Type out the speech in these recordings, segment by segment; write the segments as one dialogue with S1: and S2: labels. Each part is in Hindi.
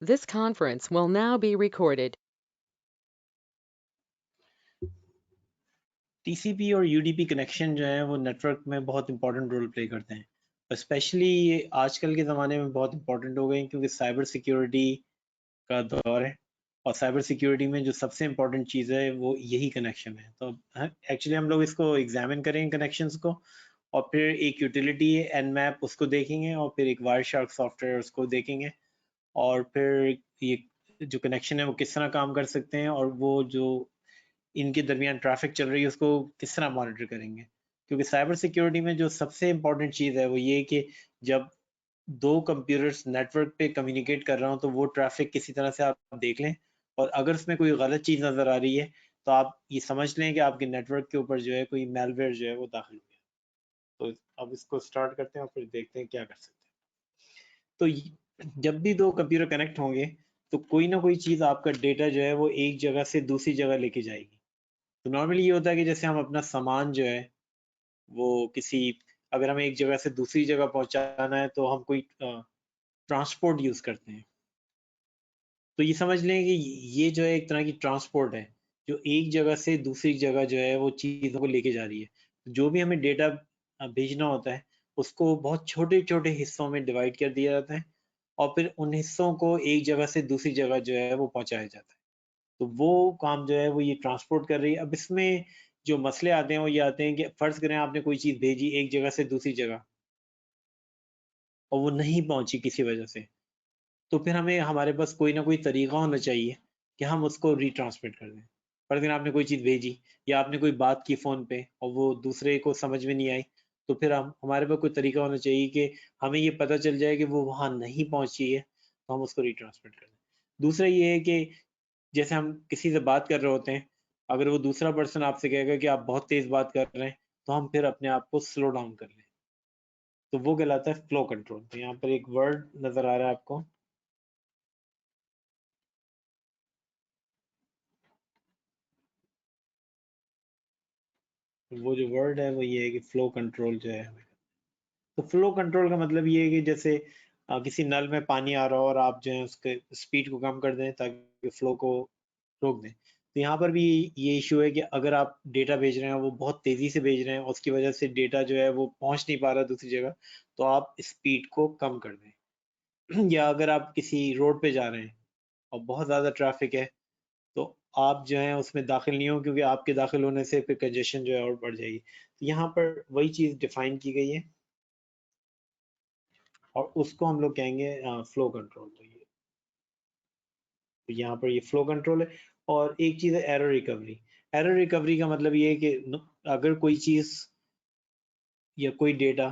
S1: This conference will now be recorded.
S2: TCP और यूडीपी कनेक्शन जो है वो नेटवर्क में बहुत इंपॉर्टेंट रोल प्ले करते हैं। स्पेशली ये आजकल के ज़माने में बहुत इंपॉर्टेंट हो गए हैं क्योंकि साइबर सिक्योरिटी का दौर है और साइबर सिक्योरिटी में जो सबसे इम्पोर्टेंट चीज़ है वो यही कनेक्शन है। तो एक्चुअली हम लोग इसको एग्जामिन करेंगे कनेक्शंस को और फिर एक यूटिलिटी है एनमैप उसको देखेंगे और फिर एक वायरशार्क सॉफ्टवेयर उसको देखेंगे और फिर ये जो कनेक्शन है वो किस तरह काम कर सकते हैं और वो जो इनके दरमियान ट्रैफिक चल रही है उसको किस तरह मॉनिटर करेंगे। क्योंकि साइबर सिक्योरिटी में जो सबसे इम्पोर्टेंट चीज़ है वो ये कि जब दो कंप्यूटर्स नेटवर्क पे कम्युनिकेट कर रहा हूँ तो वो ट्रैफिक किसी तरह से आप देख लें और अगर उसमें कोई गलत चीज़ नज़र आ रही है तो आप ये समझ लें कि आपके नेटवर्क के ऊपर जो है कोई मेलवेयर जो है वो दाखिल हो गया। तो अब इसको स्टार्ट करते हैं और फिर देखते हैं क्या कर सकते हैं। तो जब भी दो कंप्यूटर कनेक्ट होंगे तो कोई ना कोई चीज़ आपका डेटा जो है वो एक जगह से दूसरी जगह लेके जाएगी। तो नॉर्मली ये होता है कि जैसे हम अपना सामान जो है वो किसी अगर हमें एक जगह से दूसरी जगह पहुंचाना है तो हम कोई ट्रांसपोर्ट यूज करते हैं। तो ये समझ लें कि ये जो है एक तरह की ट्रांसपोर्ट है जो एक जगह से दूसरी जगह जो है वो चीज़ों को लेके जा रही है। जो भी हमें डेटा भेजना होता है उसको बहुत छोटे छोटे हिस्सों में डिवाइड कर दिया जाता है और फिर उन हिस्सों को एक जगह से दूसरी जगह जो है वो पहुंचाया जाता है। तो वो काम जो है वो ये ट्रांसपोर्ट कर रही है। अब इसमें जो मसले आते हैं वो ये आते हैं कि फर्ज करें आपने कोई चीज़ भेजी एक जगह से दूसरी जगह और वो नहीं पहुंची किसी वजह से, तो फिर हमें हमारे पास कोई ना कोई तरीका होना चाहिए कि हम उसको रिट्रांसमिट कर दें। फर्ज करें आपने कोई चीज़ भेजी या आपने कोई बात की फ़ोन पे और वो दूसरे को समझ में नहीं आई, तो फिर हम हमारे पास कोई तरीका होना चाहिए कि हमें ये पता चल जाए कि वो वहाँ नहीं पहुंची है, तो हम उसको रिट्रांसमिट कर दें। दूसरा ये है कि जैसे हम किसी से बात कर रहे होते हैं, अगर वो दूसरा पर्सन आपसे कहेगा कि आप बहुत तेज़ बात कर रहे हैं, तो हम फिर अपने आप को स्लो डाउन कर लें। तो वो कहलाता है फ्लो कंट्रोल। तो यहाँ पर एक वर्ड नज़र आ रहा है आपको, वो जो वर्ड है वो ये है कि फ्लो कंट्रोल जो है हमें। तो फ्लो कंट्रोल का मतलब ये है कि जैसे किसी नल में पानी आ रहा हो और आप जो है उसके स्पीड को कम कर दें ताकि फ्लो को रोक दें। तो यहाँ पर भी ये इशू है कि अगर आप डेटा भेज रहे हैं वो बहुत तेज़ी से भेज रहे हैं और उसकी वजह से डेटा जो है वो पहुँच नहीं पा रहा दूसरी जगह, तो आप स्पीड को कम कर दें। या अगर आप किसी रोड पे जा रहे हैं और बहुत ज़्यादा ट्रैफिक है तो आप जो है उसमें दाखिल नहीं हो क्योंकि आपके दाखिल होने से फिर कंजेशन जो है और बढ़ जाएगी। तो यहाँ पर वही चीज़ डिफाइन की गई है और उसको हम लोग कहेंगे फ्लो कंट्रोल। तो यहाँ पर ये फ्लो कंट्रोल है और एक चीज़ है एरर रिकवरी। एरर रिकवरी का मतलब ये है कि अगर कोई चीज़ या कोई डेटा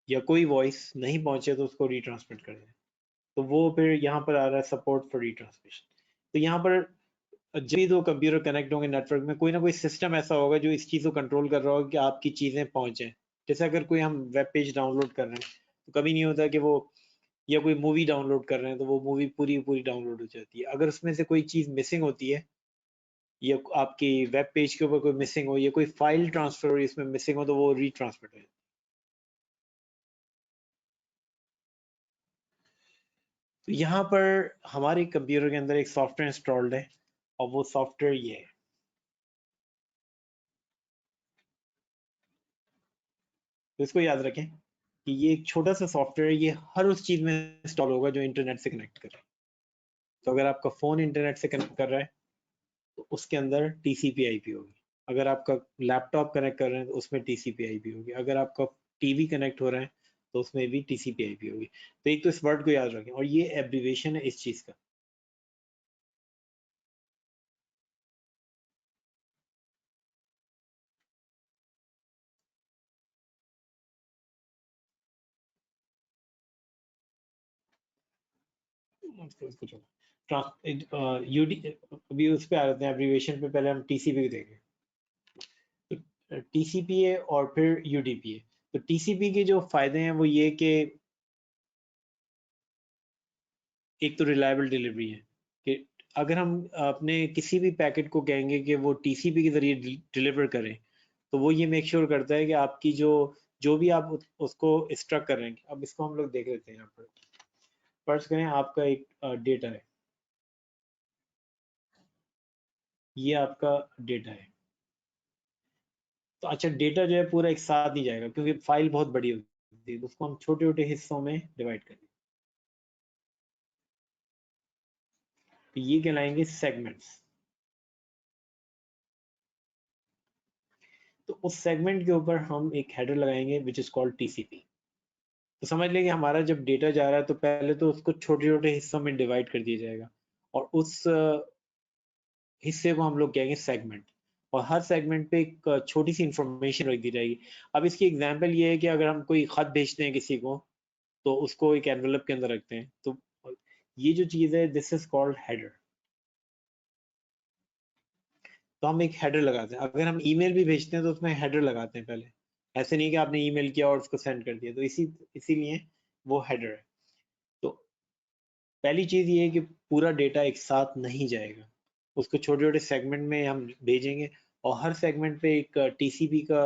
S2: या कोई वॉइस नहीं पहुंचे तो उसको रिट्रांसमिट कर दें। तो वो फिर यहाँ पर आ रहा है सपोर्ट फॉर रिट्रांसमिशन। तो यहाँ पर जब भी दो कंप्यूटर कनेक्ट होंगे नेटवर्क में कोई ना कोई सिस्टम ऐसा होगा जो इस चीज़ को कंट्रोल कर रहा होगा कि आपकी चीज़ें पहुंचे। जैसे अगर कोई हम वेब पेज डाउनलोड कर रहे हैं तो कभी नहीं होता कि वो या कोई मूवी डाउनलोड कर रहे हैं तो वो मूवी पूरी पूरी डाउनलोड हो जाती है। अगर उसमें से कोई चीज़ मिसिंग होती है या आपकी वेब पेज के ऊपर कोई मिसिंग हो या कोई फाइल ट्रांसफर हो इसमें मिसिंग हो तो वो रीट्रांसमिट हो जाती है। तो यहाँ पर हमारे कंप्यूटर के अंदर एक सॉफ्टवेयर इंस्टॉल्ड है और वो सॉफ्टवेयर ये है। तो इसको याद रखें कि ये एक छोटा सा सॉफ्टवेयर ये हर उस चीज़ में इंस्टॉल होगा जो इंटरनेट से कनेक्ट करे। तो अगर आपका फ़ोन इंटरनेट से कनेक्ट कर रहा है तो उसके अंदर टीसीपी आईपी होगी। अगर आपका लैपटॉप कनेक्ट कर रहे हैं तो उसमें टीसीपी आईपी होगी। अगर आपका टीवी कनेक्ट हो रहा है तो उसमें भी टीसीपी आईपी होगी। तो एक तो इस वर्ड को याद रखें और ये एब्रीविएशन है इस चीज़ का। अभी उस पे आ जाते हैं एब्रीविएशन पे, पहले हम टीसीपी को देखें। तो टीसीपी है और फिर यूडीपी है। तो टीसीपी के जो फायदे हैं वो ये कि एक तो रिलायबल डिलीवरी है कि अगर हम अपने किसी भी पैकेट को कहेंगे कि वो टीसीपी के जरिए डिलीवर करें तो वो ये मेक श्योर करता है कि आपकी जो जो भी आप उसको इंस्ट्रक्ट कर रहे हैं। अब इसको हम लोग देख लेते हैं। यहाँ पर फर्ज करें आपका एक डेटा है ये आपका डेटा है। तो अच्छा, डेटा जो है पूरा एक साथ नहीं जाएगा क्योंकि फाइल बहुत बड़ी होती है, तो उसको हम छोटे छोटे हिस्सों में डिवाइड करेंगे। तो ये कहलाएंगे सेगमेंट्स। तो उस सेगमेंट के ऊपर हम एक हेडर लगाएंगे विच इज कॉल्ड टीसीपी। तो समझ लें कि हमारा जब डेटा जा रहा है तो पहले तो उसको छोटे छोटे हिस्सों में डिवाइड कर दिया जाएगा और उस हिस्से को हम लोग कहेंगे सेगमेंट। और हर सेगमेंट पे एक छोटी सी इंफॉर्मेशन रख दी जाएगी। अब इसकी एग्जांपल ये है कि अगर हम कोई खत भेजते हैं किसी को तो उसको एक एनवेलप के अंदर रखते हैं, तो ये जो चीज है दिस इज कॉल्ड हेडर। तो हम एक हेडर लगाते हैं। अगर हम ईमेल भी भेजते हैं तो उसमें हेडर लगाते हैं पहले। ऐसे नहीं कि आपने ईमेल किया और उसको सेंड कर दिया, तो इसीलिए वो हेडर है। तो पहली चीज ये है कि पूरा डेटा एक साथ नहीं जाएगा, उसको छोटे छोटे सेगमेंट में हम भेजेंगे और हर सेगमेंट पे एक टीसीपी का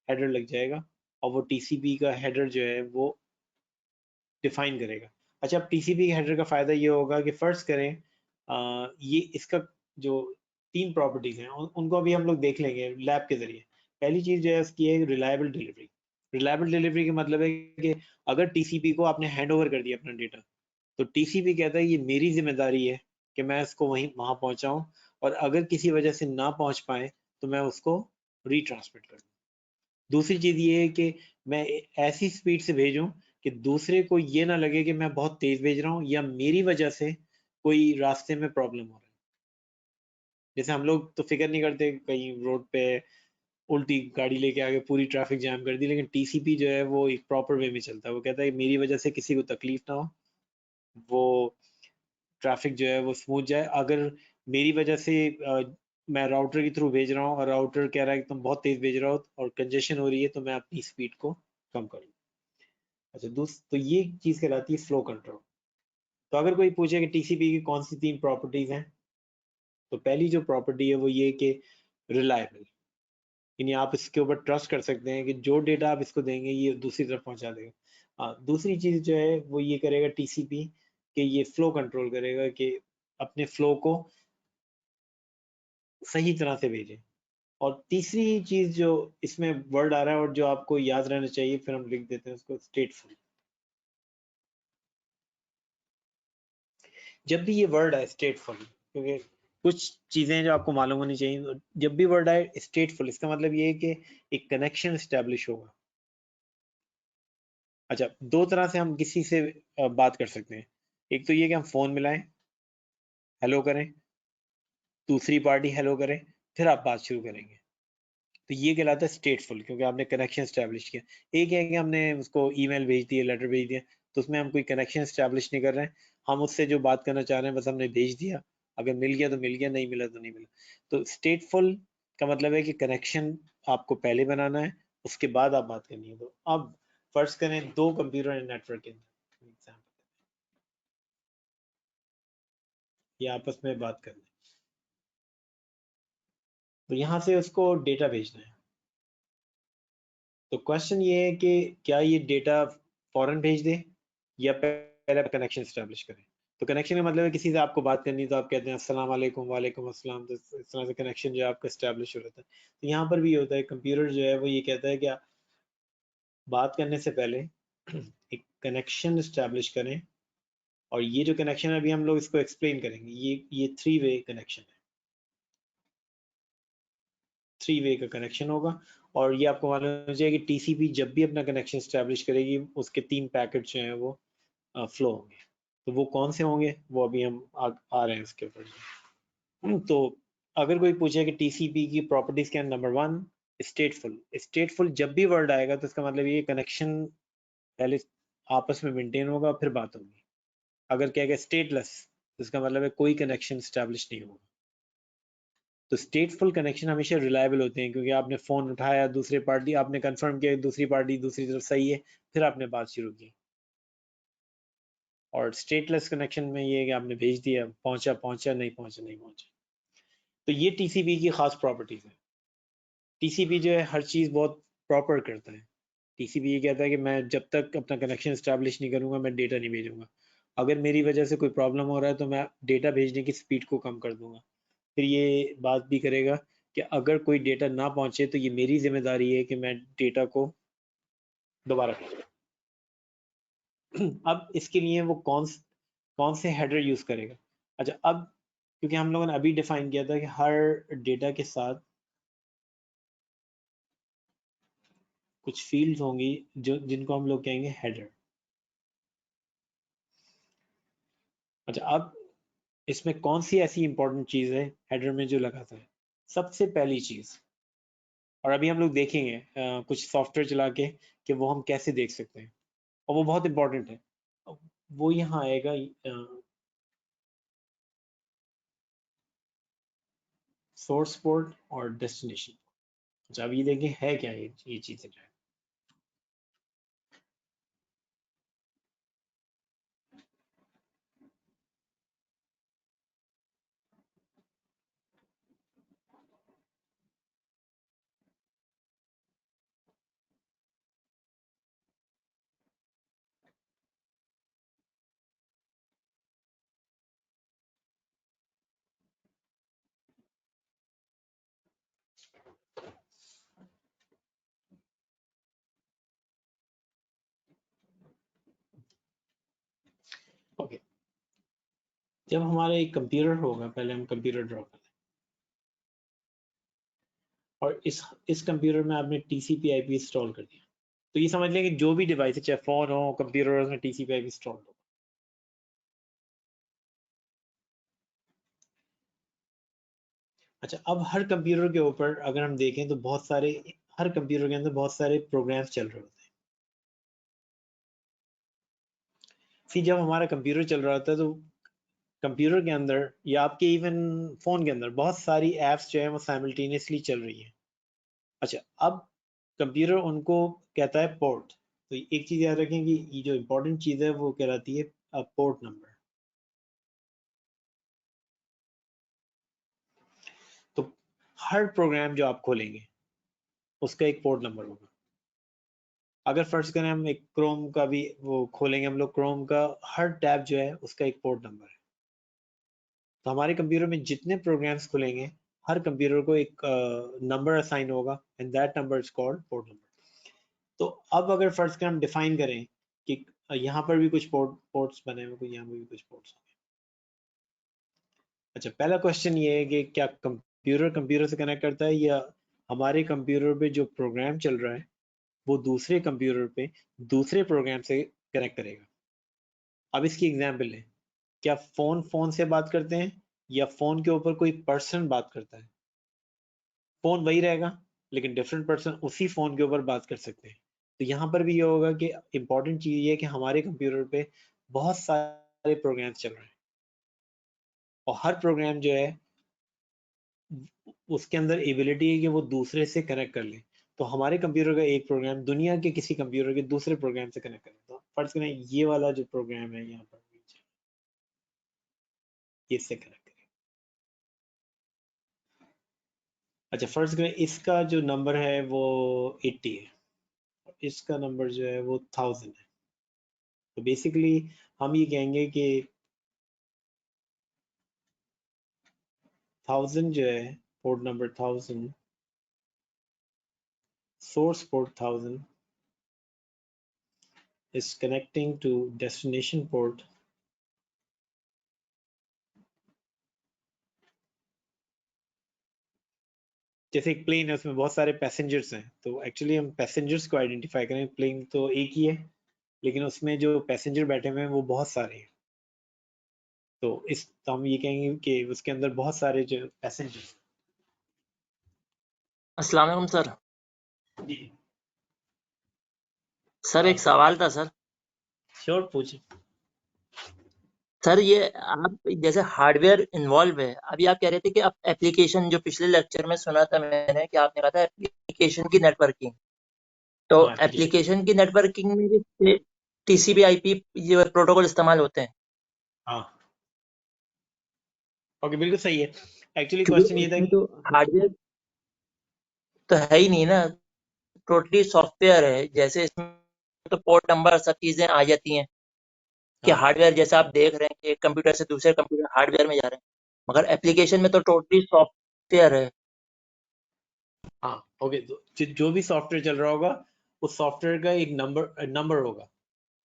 S2: हेडर लग जाएगा और वो टीसीपी का हेडर जो है वो डिफाइन करेगा। अच्छा, अब टीसीपी हेडर का फायदा ये होगा कि फर्ज करें ये इसका जो 3 प्रॉपर्टीज हैं उनको अभी हम लोग देख लेंगे लैब के जरिए। पहली चीज जो है उसकी है रिलायबल डिलीवरी। रिलायबल डिलीवरी का मतलब है कि अगर टीसीपी को आपने हैंड ओवर कर दिया अपना डेटा, तो टीसीपी कहता है ये मेरी जिम्मेदारी है कि मैं इसको वहां पहुंचाऊं, और अगर किसी वजह से ना पहुंच पाए तो मैं उसको रिट्रांसमिट कर दूं। दूसरी चीज ये है कि मैं ऐसी स्पीड से भेजूं कि दूसरे को ये ना लगे कि मैं बहुत तेज भेज रहा हूँ या मेरी वजह से कोई रास्ते में प्रॉब्लम हो रहा है। जैसे हम लोग तो फिक्र नहीं करते कहीं रोड पे उल्टी गाड़ी लेके आगे पूरी ट्रैफिक जैम कर दी, लेकिन टीसीपी जो है वो एक प्रॉपर वे में चलता है। वो कहता है मेरी वजह से किसी को तकलीफ ना हो, वो ट्रैफिक जो है वो स्मूथ जाए। अगर मेरी वजह से मैं राउटर के थ्रू भेज रहा हूँ और राउटर कह रहा है कि तुम बहुत तेज भेज रहे हो और कंजेशन हो रही है, तो मैं अपनी स्पीड को कम करूँ। अच्छा, तो ये चीज कहलाती है फ्लो कंट्रोल। तो अगर कोई पूछे कि टीसीपी की कौन सी 3 प्रॉपर्टीज हैं, तो पहली जो प्रॉपर्टी है वो ये कि रिलायबल, यानी आप इसके ऊपर ट्रस्ट कर सकते हैं कि जो डेटा आप इसको देंगे ये दूसरी तरफ पहुंचा देगा। दूसरी चीज जो है वो ये करेगा टीसीपी कि ये फ्लो कंट्रोल करेगा कि अपने फ्लो को सही तरह से भेजें। और तीसरी चीज जो इसमें वर्ड आ रहा है और जो आपको याद रहना चाहिए, फिर हम लिख देते हैं उसको, स्टेटफुल। जब भी ये वर्ड है स्टेटफुल, क्योंकि कुछ चीजें जो आपको मालूम होनी चाहिए, जब भी वर्ड आए स्टेटफुल इसका मतलब ये है कि एक कनेक्शन स्टैब्लिश होगा। अच्छा, दो तरह से हम किसी से बात कर सकते हैं। एक तो ये कि हम फोन मिलाएं, हेलो करें, दूसरी पार्टी हेलो करें, फिर आप बात शुरू करेंगे। तो ये कहलाता है स्टेटफुल, क्योंकि आपने कनेक्शन स्टैब्लिश किया। एक है कि हमने उसको ईमेल भेज दिया, लेटर भेज दिया, तो उसमें हम कोई कनेक्शन स्टैब्लिश नहीं कर रहे हैं। हम उससे जो बात करना चाह रहे हैं बस हमने भेज दिया, अगर मिल गया तो मिल गया, नहीं मिला तो नहीं मिला। तो स्टेटफुल का मतलब है कि कनेक्शन आपको पहले बनाना है, उसके बाद आप बात करनी है। तो अब फर्ज करें 2 कंप्यूटर नेटवर्क के अंदर एग्जाम्पल, ये आपस में बात कर रहे हैं, तो यहाँ से उसको डेटा भेजना है। तो क्वेश्चन ये है कि क्या ये डेटा फौरन भेज दे या पहले कनेक्शन स्टैब्लिश करें। तो कनेक्शन का मतलब है किसी से आपको बात करनी है तो आप कहते हैं अस्सलाम वालेकुम, वालेकुम अस्सलाम, तो इस तरह से कनेक्शन जो है आपका स्टैब्लिश हो जाता है। तो यहाँ पर भी ये होता है, कंप्यूटर जो है वो ये कहता है कि बात करने से पहले एक कनेक्शन स्टैब्लिश करें। और ये जो कनेक्शन है अभी हम लोग इसको एक्सप्लेन करेंगे। ये 3 वे कनेक्शन है, 3 वे का कनेक्शन होगा। और ये आपको मालूम होना चाहिए कि टीसीपी जब भी अपना कनेक्शन स्टैब्लिश करेगी उसके 3 पैकेट जो हैं वो फ्लो होंगे। तो वो कौन से होंगे वो अभी हम आ रहे हैं उसके ऊपर। तो अगर कोई पूछे कि टीसीपी की प्रॉपर्टीज क्या, नंबर 1 स्टेटफुल। स्टेटफुल जब भी वर्ड आएगा तो इसका मतलब ये कनेक्शन पहले आपस में मेंटेन होगा फिर बात होगी। अगर कहेगा स्टेटलेस तो इसका मतलब है कोई कनेक्शन स्टैब्लिश नहीं होगा। तो स्टेटफुल कनेक्शन हमेशा रिलायबल होते हैं, क्योंकि आपने फोन उठाया, दूसरी पार्टी आपने कंफर्म किया दूसरी पार्टी दूसरी तरफ सही है, फिर आपने बात शुरू की। और स्टेटलेस कनेक्शन में ये है कि आपने भेज दिया, पहुंचा पहुंचा, नहीं पहुंचा नहीं पहुंचा। तो ये टीसीपी की खास प्रॉपर्टीज है। टीसीपी जो है हर चीज बहुत प्रॉपर करता है। टीसीपी ये कहता है कि मैं जब तक अपना कनेक्शन स्टैब्लिश नहीं करूंगा मैं डेटा नहीं भेजूंगा। अगर मेरी वजह से कोई प्रॉब्लम हो रहा है तो मैं डेटा भेजने की स्पीड को कम कर दूंगा। फिर ये बात भी करेगा कि अगर कोई डेटा ना पहुंचे तो ये मेरी जिम्मेदारी है कि मैं डेटा को दोबारा करूं। अब इसके लिए वो कौन से हेडर यूज करेगा। अच्छा, अब क्योंकि हम लोगों ने अभी डिफाइन किया था कि हर डेटा के साथ कुछ फील्ड्स होंगी जो जिनको हम लोग कहेंगे हेडर। अच्छा, अब इसमें कौन सी ऐसी इंपॉर्टेंट चीज है हेडर में जो लगाता है। सबसे पहली चीज, और अभी हम लोग देखेंगे कुछ सॉफ्टवेयर चला के कि वो हम कैसे देख सकते हैं, और वो बहुत इंपॉर्टेंट है। वो यहाँ आएगा सोर्स पोर्ट और डेस्टिनेशन। अच्छा, अब ये देखें है क्या ये चीजें जो है। ओके, जब हमारा एक कंप्यूटर होगा, पहले हम कंप्यूटर ड्रॉ करें, और इस कंप्यूटर में आपने टीसीपी आईपी इंस्टॉल कर दिया, तो ये समझ लें कि जो भी डिवाइस है, चाहे फोन हो, कंप्यूटर हो, उसमें टीसीपी आईपी इंस्टॉल हो। अच्छा, अब हर कंप्यूटर के ऊपर अगर हम देखें तो हर कंप्यूटर के अंदर बहुत सारे प्रोग्राम्स चल रहे होते हैं। जब हमारा कंप्यूटर चल रहा होता है तो कंप्यूटर के अंदर या आपके इवन फोन के अंदर बहुत सारी एप्स जो है वो साइमल्टेनियसली चल रही है। अच्छा, अब कंप्यूटर उनको कहता है पोर्ट। तो एक चीज याद रखें कि ये जो इम्पोर्टेंट चीज है वो कहलाती है पोर्ट नंबर। तो हर प्रोग्राम जो आप खोलेंगे उसका एक पोर्ट नंबर होगा। अगर फर्ज करें हम एक क्रोम का भी वो खोलेंगे, हम लोग क्रोम का हर टैब जो है उसका एक पोर्ट नंबर है। तो हमारे कंप्यूटर में जितने प्रोग्राम्स खुलेंगे, हर कंप्यूटर को एक नंबर असाइन होगा, and that number is called port number. तो अब अगर फर्ज करें हम डिफाइन करें कि यहाँ पर भी कुछ पोर्ट्स बने हुए, यहाँ पर भी कुछ पोर्ट्स होंगे। अच्छा, पहला क्वेश्चन ये है कि क्या कंप्यूटर कंप्यूटर से कनेक्ट करता है, या हमारे कंप्यूटर पे जो प्रोग्राम चल रहा है वो दूसरे कंप्यूटर पे दूसरे प्रोग्राम से कनेक्ट करेगा। अब इसकी एग्जांपल लें, क्या फोन फोन से बात करते हैं, या फोन के ऊपर कोई पर्सन बात करता है। फोन वही रहेगा लेकिन डिफरेंट पर्सन उसी फोन के ऊपर बात कर सकते हैं। तो यहाँ पर भी ये होगा कि इंपॉर्टेंट चीज ये है कि हमारे कंप्यूटर पे बहुत सारे प्रोग्राम चल रहे हैं, और हर प्रोग्राम जो है उसके अंदर एबिलिटी है कि वो दूसरे से कनेक्ट कर ले। तो हमारे कंप्यूटर का एक प्रोग्राम दुनिया के किसी कंप्यूटर के दूसरे प्रोग्राम से कनेक्ट करें। तो फर्ज करें ये वाला जो प्रोग्राम है यहाँ पर ये इससे कनेक्ट करें। अच्छा, फर्ज करें इसका जो नंबर है वो 80 है, और इसका नंबर जो है वो 1000 है। तो बेसिकली हम ये कहेंगे कि 1000 जो है, port number 1000, source port 1000 is connecting to destination port जैसे एक प्लेन है उसमें बहुत सारे पैसेंजर्स हैं, तो एक्चुअली हम पैसेंजर्स को आइडेंटिफाई करें। प्लेन तो एक ही है लेकिन उसमें जो पैसेंजर बैठे हुए हैं वो बहुत सारे हैं। तो हम ये कहेंगे कि उसके अंदर बहुत सारे जो पैसेंजर्स।
S3: अस्सलाम वालेकुम सर।
S2: जी
S3: सर एक सवाल था सर।
S2: श्योर, पूछे।
S3: सर ये आप जैसे हार्डवेयर इन्वॉल्व है, अभी आप कह रहे थे कि आप एप्लीकेशन, जो पिछले लेक्चर में सुना था मैंने कि आपने कहा था एप्लीकेशन की नेटवर्किंग, तो
S2: हाँ, एप्लीकेशन।
S3: एप्लीकेशन की नेटवर्किंग में टीसीपी आईपी ये प्रोटोकॉल इस्तेमाल होते हैं।
S2: हाँ, ओके, बिल्कुल सही है। एक्चुअली
S3: क्योंकि
S2: क्वेश्चन ये था
S3: इसमें
S2: कि
S3: तो हार्डवेयर तो है ही नहीं ना, टोटली सॉफ्टवेयर है। जैसे इसमें तो पोर्ट नंबर सब चीजें आ जाती हैं कि
S2: हाँ,
S3: हार्डवेयर, जैसा आप देख रहे हैं कि एक कंप्यूटर से दूसरे कंप्यूटर हार्डवेयर में जा रहे हैं। मगर एप्लीकेशन में तो टोटली सॉफ्टवेयर है।
S2: हाँ ओके, तो जो भी सॉफ्टवेयर चल रहा होगा उस सॉफ्टवेयर का एक नंबर होगा।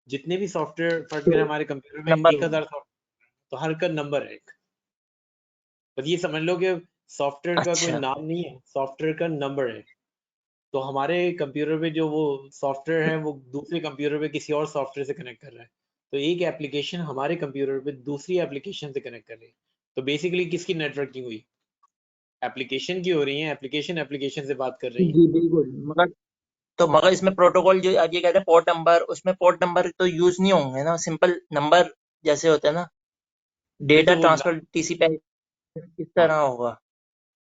S2: जितने भी सॉफ्टवेयर फर्स्ट
S3: तो
S2: हमारे कंप्यूटर में
S3: नंबर
S2: 1000 सॉफ्टवेयर, तो हर का नंबर है एक। बस ये समझ लो कि सॉफ्टवेयर का कोई
S3: अच्छा
S2: नाम नहीं है, सॉफ्टवेयर का नंबर है। तो हमारे कंप्यूटर पे जो वो सॉफ्टवेयर है वो दूसरे कंप्यूटर पे किसी और सॉफ्टवेयर से कनेक्ट कर रहा है। तो एक एप्लीकेशन हमारे कंप्यूटर पे दूसरी एप्लीकेशन से कनेक्ट कर रही है। तो बेसिकली किसकी नेटवर्किंग हुई? एप्लीकेशन की हो रही है, एप्लीकेशन एप्लीकेशन से बात कर रही है।
S3: जी बिल्कुल। मगर इसमें प्रोटोकॉल जो आप ये कहते हैं पोर्ट नंबर, उसमें पोर्ट नंबर तो यूज नहीं होंगे ना, सिंपल नंबर जैसे होता है ना,
S2: नहीं
S3: डेटा
S2: तो वो
S3: ट्रांसफर टीसीपी किस
S2: हाँ
S3: तरह होगा।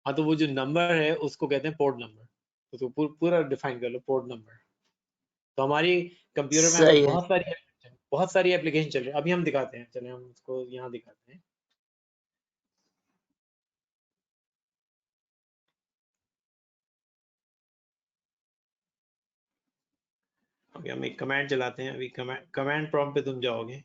S2: हाँ, तो वो जो नंबर है उसको कहते हैं पोर्ट नंबर। तो पूरा डिफाइन कर लो, पोर्ट नंबर। तो हमारी कंप्यूटर में अगर
S3: सही है।
S2: बहुत सारी एप्लीकेशन चल रही है, अभी हम दिखाते हैं, चले हम उसको यहाँ दिखाते हैं। अभी हम एक कमांड चलाते हैं, अभी कमांड प्रॉम्प्ट पे तुम जाओगे।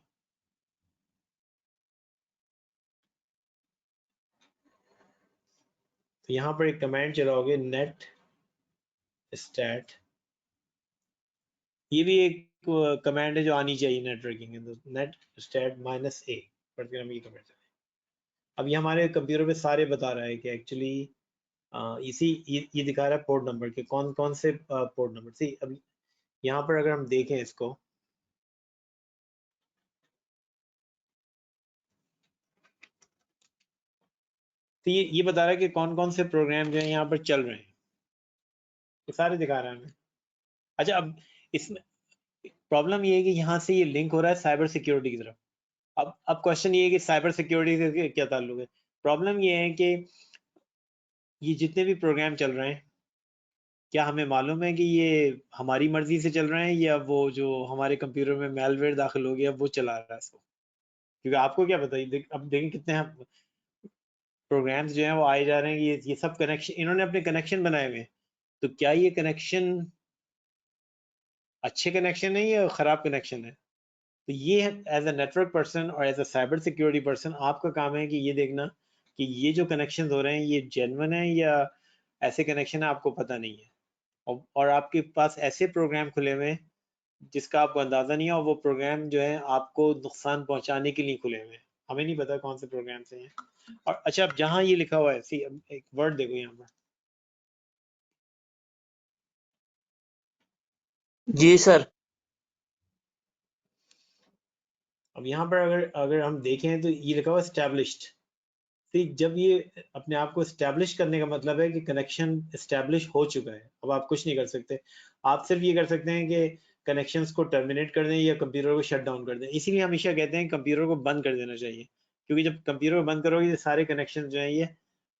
S2: तो यहाँ पर एक कमांड चलाओगे, नेट स्टैट। ये भी एक कमांड है जो आनी चाहिए नेटवर्किंग के अंदर, नेट स्टैट -a। पर फिर हम ये कमांड चलाएं। अब ये हमारे कंप्यूटर पे सारे बता रहा है कि एक्चुअली ये दिखा रहा है पोर्ट नंबर के कौन कौन से पोर्ट नंबर। सी अब यहाँ पर अगर हम देखें इसको, तो ये बता रहा है कि कौन कौन से प्रोग्राम जो है यहाँ पर चल रहे हैं। ये सारे दिखा रहा है हमें। अच्छा, अब इसमें प्रॉब्लम ये है कि यहाँ से ये लिंक हो रहा है साइबर सिक्योरिटी की तरफ। अब क्वेश्चन ये है कि साइबर सिक्योरिटी से क्या ताल्लुक है। प्रॉब्लम ये है कि ये जितने भी प्रोग्राम चल रहे हैं, क्या हमें मालूम है कि ये हमारी मर्जी से चल रहे हैं या वो जो हमारे कंप्यूटर में मैलवेयर दाखिल हो गया वो चला रहा है इसको? क्योंकि आपको क्या पता, अब देखें कितने प्रोग्राम्स जो हैं वो आए जा रहे हैं। ये सब कनेक्शन, इन्होंने अपने कनेक्शन बनाए हुए हैं। तो क्या ये कनेक्शन अच्छे कनेक्शन है या खराब कनेक्शन है? तो ये एज अ नेटवर्क पर्सन और as a cyber security person आपका काम है कि ये देखना कि ये जो कनेक्शन हो रहे हैं ये जेन्युइन है या ऐसे कनेक्शन है आपको पता नहीं है। और आपके पास ऐसे प्रोग्राम खुले हुए हैं जिसका आपको अंदाजा नहीं है, और वो प्रोग्राम जो है आपको नुकसान पहुंचाने के लिए खुले हुए हैं। हमें नहीं पता कौन से प्रोग्राम से हैं। और अच्छा, अब जहां ये लिखा हुआ है, सी अब एक वर्ड देखो यहाँ पर।
S3: जी सर।
S2: अब यहाँ पर अगर अगर हम देखें तो ये लिखा हुआ है established। ठीक, जब ये अपने आप को स्टैब्लिश करने का मतलब है कि कनेक्शन स्टैब्लिश हो चुका है। अब आप कुछ नहीं कर सकते। आप सिर्फ ये कर सकते हैं कि कनेक्शंस को टर्मिनेट कर दें या कंप्यूटर को शट डाउन कर दें। इसीलिए हमेशा कहते हैं कंप्यूटर को बंद कर देना चाहिए, क्योंकि जब कंप्यूटर को बंद करोगे तो सारे कनेक्शन जो है ये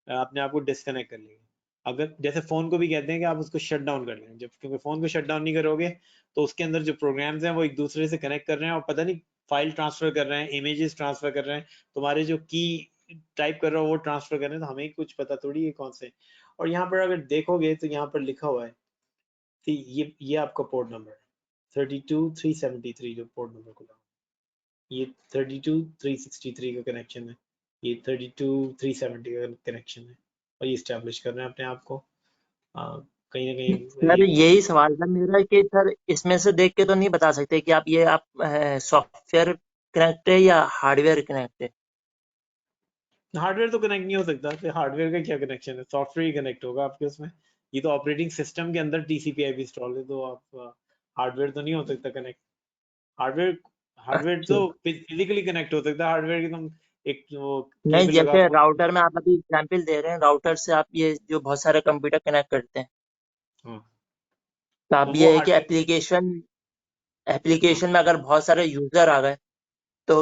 S2: अपने आप को डिस्कनेक्ट कर लेंगे। अगर जैसे फोन को भी कहते हैं कि आप उसको शट डाउन कर लें, जब क्योंकि फोन को शट डाउन नहीं करोगे तो उसके अंदर जो प्रोग्राम्स हैं वो एक दूसरे से कनेक्ट कर रहे हैं और पता नहीं फाइल ट्रांसफर कर रहे हैं, इमेजेस ट्रांसफर कर रहे हैं, तुम्हारे जो की टाइप कर रहे हो वो ट्रांसफर कर रहे हैं। तो हमें कुछ पता थोड़ी है कौन से। और यहाँ पर अगर देखोगे तो यहाँ पर लिखा हुआ है कि ये आपका पोर्ट नंबर है 32373, जो पोर्ट नंबर खुला, ये 32363 का कनेक्शन है, ये 32370 का कनेक्शन है। और ये स्टैब्लिश कर रहे हैं अपने आप को। कहीं ना कहीं
S3: सर
S2: ये
S3: यही सवाल था मेरा कि सर इसमें से देख के तो नहीं बता सकते कि आप सॉफ्टवेयर कनेक्ट है या हार्डवेयर कनेक्ट है।
S2: हार्डवेयर तो कनेक्ट नहीं हो सकता। तो हार्डवेयर का क्या कनेक्शन है, सॉफ्टवेयर ही कनेक्ट होगा आपके उसमें। ये तो ऑपरेटिंग सिस्टम के अंदर TCP/IP इंस्टॉल है, तो आप हार्डवेयर तो नहीं हो सकता कनेक्ट। हार्डवेयर हार्डवेयर
S3: अच्छा।
S2: तो फिजिकली कनेक्ट हो सकता है। हार्डवेयर की तुम एक वो
S3: नहीं,
S2: केबल लगा
S3: जैसे
S2: के।
S3: राउटर में आप अभी एग्जांपल दे रहे हैं, राउटर से आप ये जो बहुत सारे कंप्यूटर कनेक्ट करते हैं,
S2: हाँ,
S3: तो
S2: तो
S3: अब
S2: वो
S3: ये है कि
S2: हार्डवेयर।
S3: एप्लीकेशन
S2: हाँ
S3: एप्लीकेशन में अगर बहुत सारे यूजर आ गए तो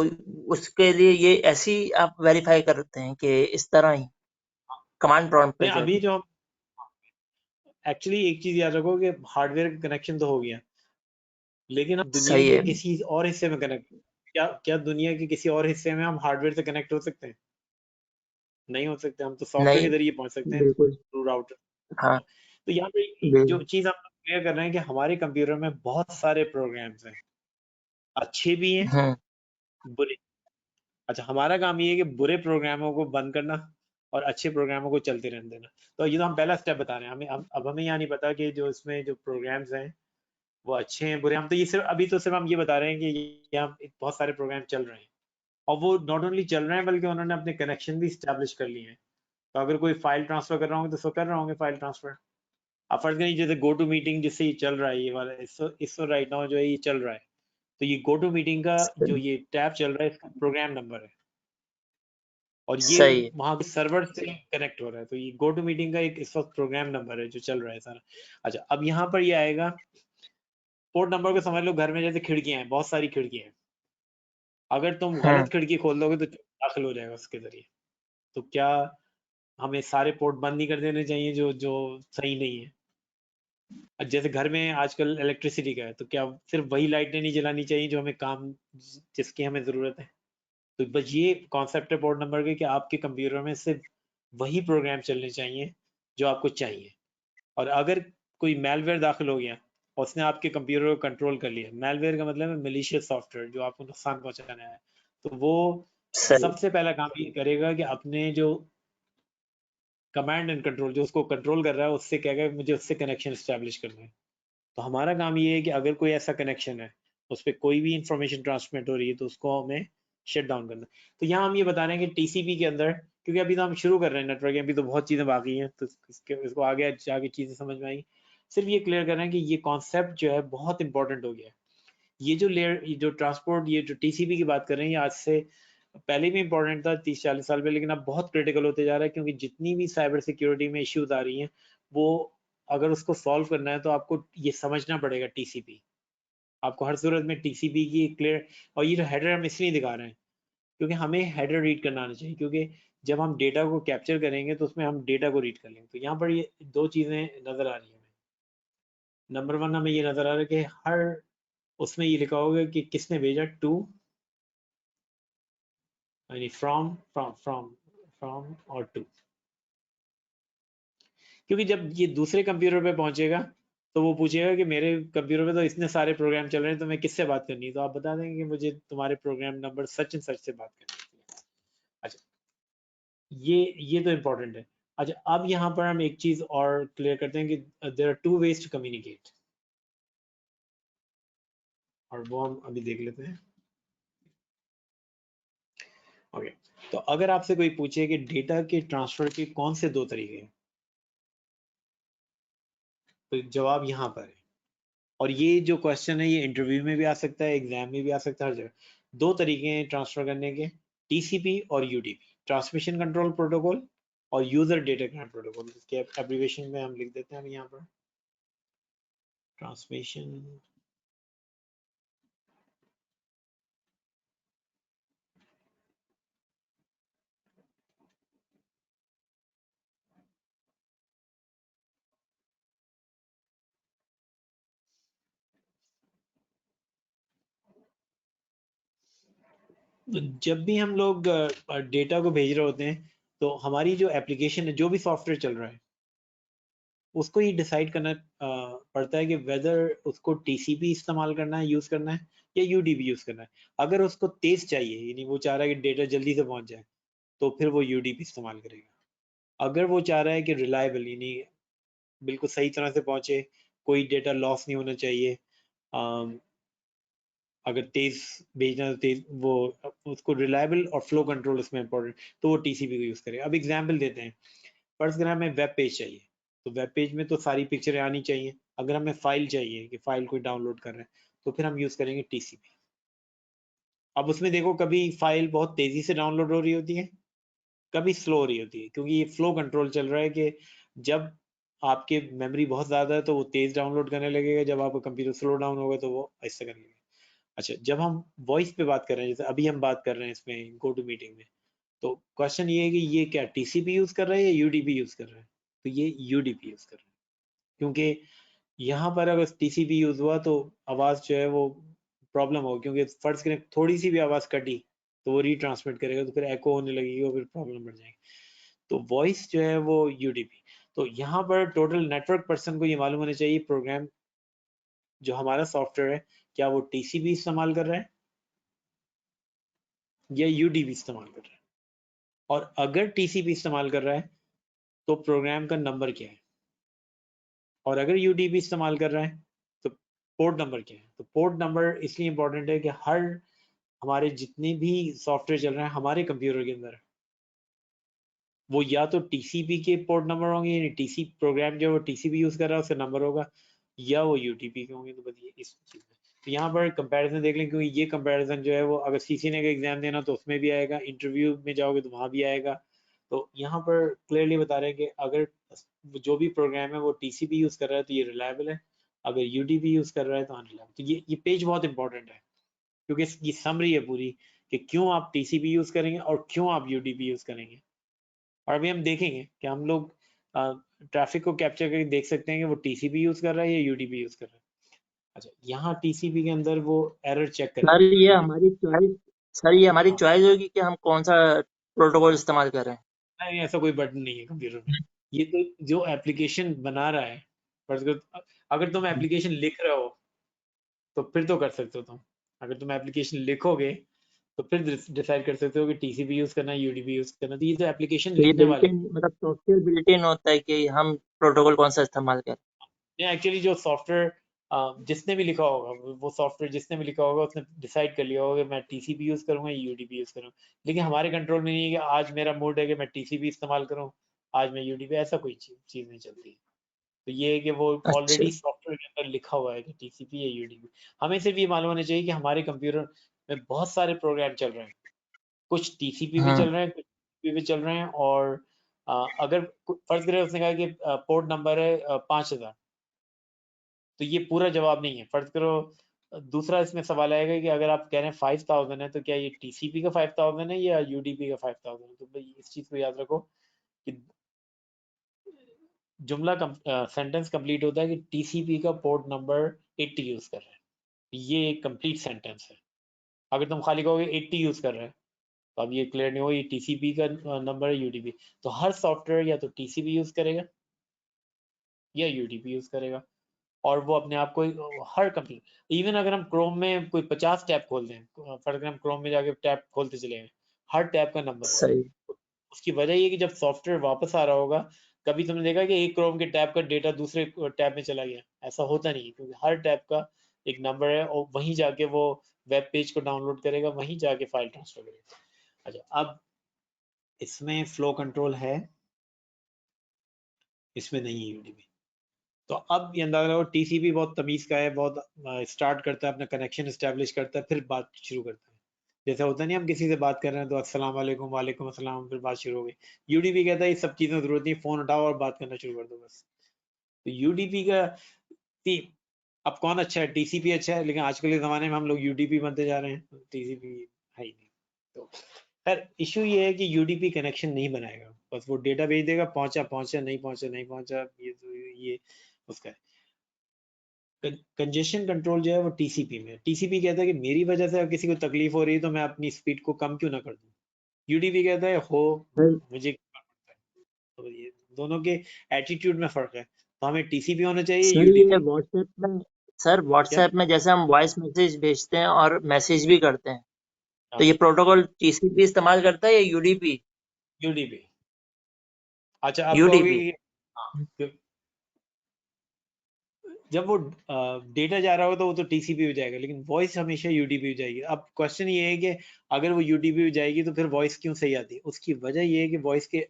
S3: उसके लिए ये ऐसी आप वेरीफाई करते हैं कि इस तरह ही कमांड प्रॉम्प्ट पे
S2: नहीं, अभी
S3: जाके।
S2: जो हम एक्चुअली एक चीज याद रखो कि हार्डवेयर कनेक्शन तो हो गया, लेकिन हम दुनिया
S3: सही
S2: के
S3: है।
S2: किसी और हिस्से में कनेक्ट, क्या क्या दुनिया के किसी और हिस्से में हम हार्डवेयर से कनेक्ट हो सकते हैं? नहीं हो सकते। हम तो सॉफ्टवेयर
S3: नहीं
S2: के जरिए पहुंच सकते हैं
S3: बिल्कुल।
S2: Through router.
S3: हाँ
S2: तो यहाँ पे जो
S3: बिल्कुल।
S2: चीज हम क्लियर कर रहे हैं कि हमारे कंप्यूटर में बहुत सारे प्रोग्राम्स हैं, अच्छे भी हैं,
S3: हम्म।
S2: बुरे। अच्छा, हमारा काम ये है कि बुरे प्रोग्रामों को बंद करना और अच्छे प्रोग्रामों को चलते रहने देना। तो ये तो हम पहला स्टेप बता रहे हैं। अब हमें यहाँ नहीं पता कि जो इसमें जो प्रोग्राम्स हैं वो अच्छे हैं बुरे। हम तो ये सिर्फ अभी तो सिर्फ हम ये बता रहे हैं कि यहाँ बहुत सारे प्रोग्राम चल रहे हैं और वो नॉट ओनली चल रहे हैं बल्कि उन्होंने अपने कनेक्शन भी स्टैब्लिश कर लिए हैं। तो अगर कोई फाइल ट्रांसफर कर रहा होंगे तो उसको कर रहे होंगे फाइल ट्रांसफर। अब फर्ज करिए जैसे गो टू मीटिंग जिससे ये चल रहा है, ये वाला इसको राइट नाउ जो है ये चल रहा है, तो ये गो टू मीटिंग का जो ये टैब चल रहा है इसका प्रोग्राम नंबर है और ये
S3: सही।
S2: वहां के सर्वर से कनेक्ट हो रहा है। तो ये गो टू मीटिंग का एक इस वक्त प्रोग्राम नंबर है जो चल रहा है सारा। अच्छा, अब यहाँ पर ये आएगा पोर्ट नंबर को। समझ लो घर में जैसे खिड़कियां हैं, बहुत सारी खिड़कियां हैं, अगर तुम गलत खिड़की खोल दोगे तो दाखिल हो जाएगा उसके जरिए। तो क्या हमें सारे पोर्ट बंद नहीं कर देने चाहिए जो जो सही नहीं है? जैसे घर में आजकल इलेक्ट्रिसिटी का है, तो क्या सिर्फ वही लाइटें नहीं जलानी चाहिए जो हमें काम जिसकी हमें जरूरत है? तो बस ये कॉन्सेप्ट है पोर्ट नंबर के कि आपके कंप्यूटर में सिर्फ वही प्रोग्राम चलने चाहिए जो आपको चाहिए। और अगर कोई मेलवेयर दाखिल हो गया और उसने आपके कंप्यूटर को कंट्रोल कर लिया, मेलवेयर का मतलब है मलिशियस सॉफ्टवेयर जो आपको नुकसान पहुंचाना है, तो वो
S3: सही।
S2: सबसे पहला काम ये करेगा कि अपने जो कमांड एंड कंट्रोल जो उसको कंट्रोल कर रहा है उससे कहेगा मुझे उससे कनेक्शन स्टैब्लिश करना है। तो हमारा काम ये है कि अगर कोई ऐसा कनेक्शन है उस पर कोई भी इंफॉर्मेशन ट्रांसमिट हो रही है तो उसको हमें शट डाउन करना। तो यहाँ हम ये बता रहे हैं कि टीसीपी के अंदर, क्योंकि अभी तो हम शुरू कर रहे हैं नेटवर्क, अभी तो बहुत चीज़ें बाकी हैं, तो इसको आगे जाके चीज़ें समझ में आई। सिर्फ ये क्लियर कर रहे हैं कि ये कॉन्सेप्ट जो है बहुत इंपॉर्टेंट हो गया है। ये जो लेयर, ये जो ट्रांसपोर्ट, ये जो टीसीपी की बात कर रहे हैं, ये आज से पहले भी इंपॉर्टेंट था 30-40 साल पहले, लेकिन अब बहुत क्रिटिकल होते जा रहा है क्योंकि जितनी भी साइबर सिक्योरिटी में इश्यूज आ रही हैं वो अगर उसको सॉल्व करना है तो आपको ये समझना पड़ेगा टीसीपी। आपको हर सूरत में टीसीपी की क्लियर, और ये जो हेडर हम इसलिए दिखा रहे हैं क्योंकि हमें हेडर रीड करना आना चाहिए, क्योंकि जब हम डेटा को कैप्चर करेंगे तो उसमें हम डेटा को रीड कर लेंगे। तो यहाँ पर ये दो चीजें नजर आ रही हैं। नंबर वन, हमें ये नजर आ रहा है कि हर उसमें ये लिखा होगा कि किसने भेजा, टू यानी फ्रॉम और टू। क्योंकि जब ये दूसरे कंप्यूटर पे पहुंचेगा तो वो पूछेगा कि मेरे कंप्यूटर पे तो इतने सारे प्रोग्राम चल रहे हैं तो मैं किससे बात करनी है, तो आप बता देंगे कि मुझे तुम्हारे program number such and such से बात करनी है। अच्छा, ये तो इम्पोर्टेंट है। अच्छा, अब यहाँ पर हम एक चीज और क्लियर करते हैं कि there are two ways to communicate, और वो हम अभी देख लेते हैं। ओके, तो अगर आपसे कोई पूछे कि डेटा के ट्रांसफर के कौन से दो तरीके हैं, तो जवाब यहाँ पर है। और ये जो क्वेश्चन है ये इंटरव्यू में भी आ सकता है, एग्जाम में भी आ सकता है, हर जगह। दो तरीके हैं ट्रांसफर करने के, टीसीपी और यूडीपी, ट्रांसमिशन कंट्रोल प्रोटोकॉल और यूजर डेटा ग्राम प्रोटोकॉल। इसके एब्रिविएशन में हम लिख देते हैं यहाँ पर ट्रांसमिशन तो जब भी हम लोग डेटा को भेज रहे होते हैं तो हमारी जो एप्लीकेशन है, जो भी सॉफ्टवेयर चल रहा है, उसको ये डिसाइड करना पड़ता है कि वेदर उसको टीसीपी इस्तेमाल करना है, यूज करना है, या यूडीपी यूज करना है। अगर उसको तेज चाहिए, यानी वो चाह रहा है कि डेटा जल्दी से पहुंच जाए, तो फिर वो यूडीपी इस्तेमाल करेगा। अगर वो चाह रहा है कि रिलायबल, यानी बिल्कुल सही तरह से पहुंचे, कोई डेटा लॉस नहीं होना चाहिए, अगर तेज भेजना है तो तेज, वो उसको रिलायबल और फ्लो कंट्रोल उसमें इंपॉर्टेंट, तो वो टीसीपी को यूज करेगा। अब एग्जाम्पल देते हैं, फर्स्ट अगर हमें वेब पेज चाहिए तो वेब पेज में तो सारी पिक्चरें आनी चाहिए। अगर हमें फाइल चाहिए कि फाइल कोई डाउनलोड कर रहे हैं तो फिर हम यूज करेंगे टीसीपी। अब उसमें देखो कभी फाइल बहुत तेजी से डाउनलोड हो रही होती है, कभी स्लो हो रही होती है, क्योंकि ये फ्लो कंट्रोल चल रहा है कि जब आपके मेमोरी बहुत ज्यादा है तो वो तेज डाउनलोड करने लगेगा, जब आपका कंप्यूटर स्लो डाउन होगा तो वो ऐसे करने लगेगा। अच्छा, जब हम वॉइस पे बात कर रहे हैं, जैसे अभी हम बात कर रहे हैं इसमें गो टू मीटिंग में, तो क्वेश्चन ये है कि ये क्या टीसीपी यूज कर रहा है या यूडीपी यूज कर रहा है? तो ये यूडीपी यूज कर रहा है, क्योंकि यहाँ पर अगर टीसीपी यूज हुआ तो आवाज जो है वो प्रॉब्लम होगी, क्योंकि फर्ज करें थोड़ी सी भी आवाज कटी तो वो रीट्रांसमिट करेगा, तो फिर एको होने लगेगी और फिर प्रॉब्लम बढ़ जाएगी। तो वॉइस जो है वो यूडीपी। तो यहाँ पर टोटल नेटवर्क पर्सन को ये मालूम होना चाहिए प्रोग्राम जो हमारा सॉफ्टवेयर है क्या वो टीसीपी इस्तेमाल कर रहा है या यूडीपी इस्तेमाल कर रहा है। और अगर टीसीपी इस्तेमाल कर रहा है तो प्रोग्राम का नंबर क्या है, और अगर यूडीपी इस्तेमाल कर रहा है तो पोर्ट नंबर क्या है। तो पोर्ट नंबर इसलिए इंपॉर्टेंट है कि हर हमारे जितने भी सॉफ्टवेयर चल रहे हैं हमारे कंप्यूटर के अंदर, वो या तो टीसीपी के पोर्ट नंबर होंगे, यानी टीसी प्रोग्राम जो वो टीसीपी यूज कर रहा है उसका नंबर होगा, या वो यूटीपी के होंगे। तो बस ये इस चीज में तो यहाँ पर कंपैरिजन देख लें, क्योंकि ये कंपैरिजन जो है वो अगर सीसीएनए का एग्जाम देना तो उसमें भी आएगा, इंटरव्यू में जाओगे तो वहां भी आएगा। तो यहाँ पर क्लियरली बता रहे हैं कि अगर जो भी प्रोग्राम है वो टीसीपी यूज कर रहा है तो ये रिलायबल है, अगर यूडीपी यूज कर रहा है तो अनरिलायबल। तो ये पेज बहुत इंपॉर्टेंट है, क्योंकि इसकी समरी है पूरी कि क्यों आप टीसीपी यूज करेंगे और क्यों आप यूडीपी यूज करेंगे। और अभी हम देखेंगे कि हम लोग ट्रैफिक को कैप्चर करके देख सकते हैं कि वो टीसीपी यूज कर रहा है या यूडीपी यूज कर रहा है। अच्छा, यहाँ टीसीपी के अंदर वो एरर चेक
S3: सर
S2: करेंगे।
S3: ये हमारी चॉइस सर ये हमारी
S2: हाँ,
S3: चॉइस होगी कि हम कौन सा प्रोटोकॉल इस्तेमाल कर रहे हैं।
S2: नहीं ऐसा कोई बटन नहीं है कंप्यूटर में, ये तो जो एप्लीकेशन बना रहा है। पर अगर तुम एप्लीकेशन लिख रहे हो तो फिर तो कर सकते हो तुम, अगर तुम एप्लीकेशन लिखोगे तो फिर डिसाइड कर सकते हो कि टीसीपी यूज करना है यूडीपी यूज करना है। तो ये तो एप्लीकेशन
S3: तो ये
S2: लिखने वाले,
S3: बिल्ट इन मतलब सॉफ्टवेयर बिल्ट इन होता है कि हम प्रोटोकॉल कौन सा इस्तेमाल करें।
S2: एक्चुअली जो सॉफ्टवेयर जिसने भी लिखा होगा, वो सॉफ्टवेयर जिसने भी लिखा होगा उसने डिसाइड कर लिया होगा कि मैं टीसीपी यूज करूंगा या यूडीपी यूज करूंगा। लेकिन हमारे कंट्रोल में नहीं है कि आज मेरा मूड है कि मैं टीसीपी इस्तेमाल करूं, आज मैं यूडीपी, ऐसा कोई चीज नहीं चलती है। तो ये है कि वो
S3: अच्छा।
S2: ऑलरेडी सॉफ्टवेयर के अंदर लिखा हुआ है कि टीसीपी या यूडीपी। हमें सिर्फ ये मालूम होना चाहिए कि हमारे कंप्यूटर में बहुत सारे प्रोग्राम चल रहे हैं, कुछ टीसीपी भी
S3: हाँ
S2: चल रहे हैं, कुछ टीसीपी भी चल रहे हैं। और अगर फर्ज करें उसने कहा कि पोर्ट नंबर है 5000, तो ये पूरा जवाब नहीं है। फर्ज करो दूसरा इसमें सवाल आएगा कि अगर आप कह रहे हैं 5000 है तो क्या ये टीसीपी का 5000 है या यूडीपी का 5000 है। तो भाई इस चीज को याद रखो कि जुमला सेंटेंस कंप्लीट होता है कि टीसीपी का पोर्ट नंबर 80 यूज कर रहे हैं, ये एक कंप्लीट सेंटेंस है। अगर तुम खाली कहोगे 80 यूज कर रहे हैं तो अब ये क्लियर नहीं हो ये टीसीपी का नंबर है यूडीपी। तो हर सॉफ्टवेयर या तो टीसीपी यूज करेगा या यूडीपी यूज करेगा, और वो अपने आप को हर कंपनी, इवन अगर हम क्रोम में कोई 50 टैब खोल दें, फॉर एग्जाम्पल क्रोम में जाके टैब खोलते चले गए, हर टैब का नंबर होगा।
S3: सही।
S2: उसकी वजह ये कि जब सॉफ्टवेयर वापस आ रहा होगा, कभी तुमने देखा कि एक क्रोम के टैब का डेटा दूसरे टैब में चला गया, ऐसा होता नहीं है, क्योंकि हर टैब का एक नंबर है और वहीं जाके वो वेब पेज को डाउनलोड करेगा, वहीं जाके फाइल ट्रांसफर करेगा। अच्छा, अब इसमें फ्लो कंट्रोल है, इसमें नहीं है यूडीपी। तो अब ये अंदाजा लगाओ टीसीपी बहुत तमीज का है, बहुत स्टार्ट करता है अपना कनेक्शन एस्टेब्लिश करता है फिर बात शुरू करता है। जैसे होता नहीं हम किसी से बात कर रहे हैं तो अस्सलाम वालेकुम, वालेकुम अस्सलाम, फिर बात शुरू हो गई। यूडीपी कहता है ये सब चीजों की जरूरत नहीं, फोन उठाओ और बात करना शुरू कर दो बस। तो यूडीपी का अब कौन अच्छा है, टीसीपी अच्छा है, लेकिन आजकल के जमाने में हम लोग यूडीपी बनते जा रहे हैं, टीसीपी है ही नहीं। तो खैर इशू ये है कि यूडीपी कनेक्शन नहीं बनाएगा, बस वो डेटा भेज देगा, पहुंचा पहुंचा, नहीं पहुंचा नहीं पहुंचा, ये उसका है। कंजेशन कंट्रोल जो है वो टीसीपी में, टीसीपी कहता है कि मेरी वजह से अगर किसी को तकलीफ हो रही है तो मैं अपनी स्पीड को कम क्यों ना कर दूं। यूडीपी कहता है हो
S3: सर
S2: मुझे करना पड़ता है। तो ये दोनों के एटीट्यूड में फर्क है, तो हमें टीसीपी होना चाहिए
S3: सर ये
S2: यूडीपी। क्या?
S3: व्हाट्सएप में जैसे हम वॉइस मैसेज भेजते हैं और मैसेज भी करते हैं, तो
S2: हाँ,
S3: ये प्रोटोकॉल टीसीपी इस्तेमाल करता है या यूडीपी।
S2: यूडीपी। अच्छा, आप कहोगे
S3: यूडीपी।
S2: कि हाँ, जब वो डेटा जा रहा हो तो वो तो टीसीपी हो जाएगा, लेकिन वॉइस हमेशा यूडीपी हो जाएगी। अब क्वेश्चन ये है कि अगर वो यूडीपी हो जाएगी तो फिर वॉइस क्यों सही आती है। उसकी वजह ये है कि वॉइस के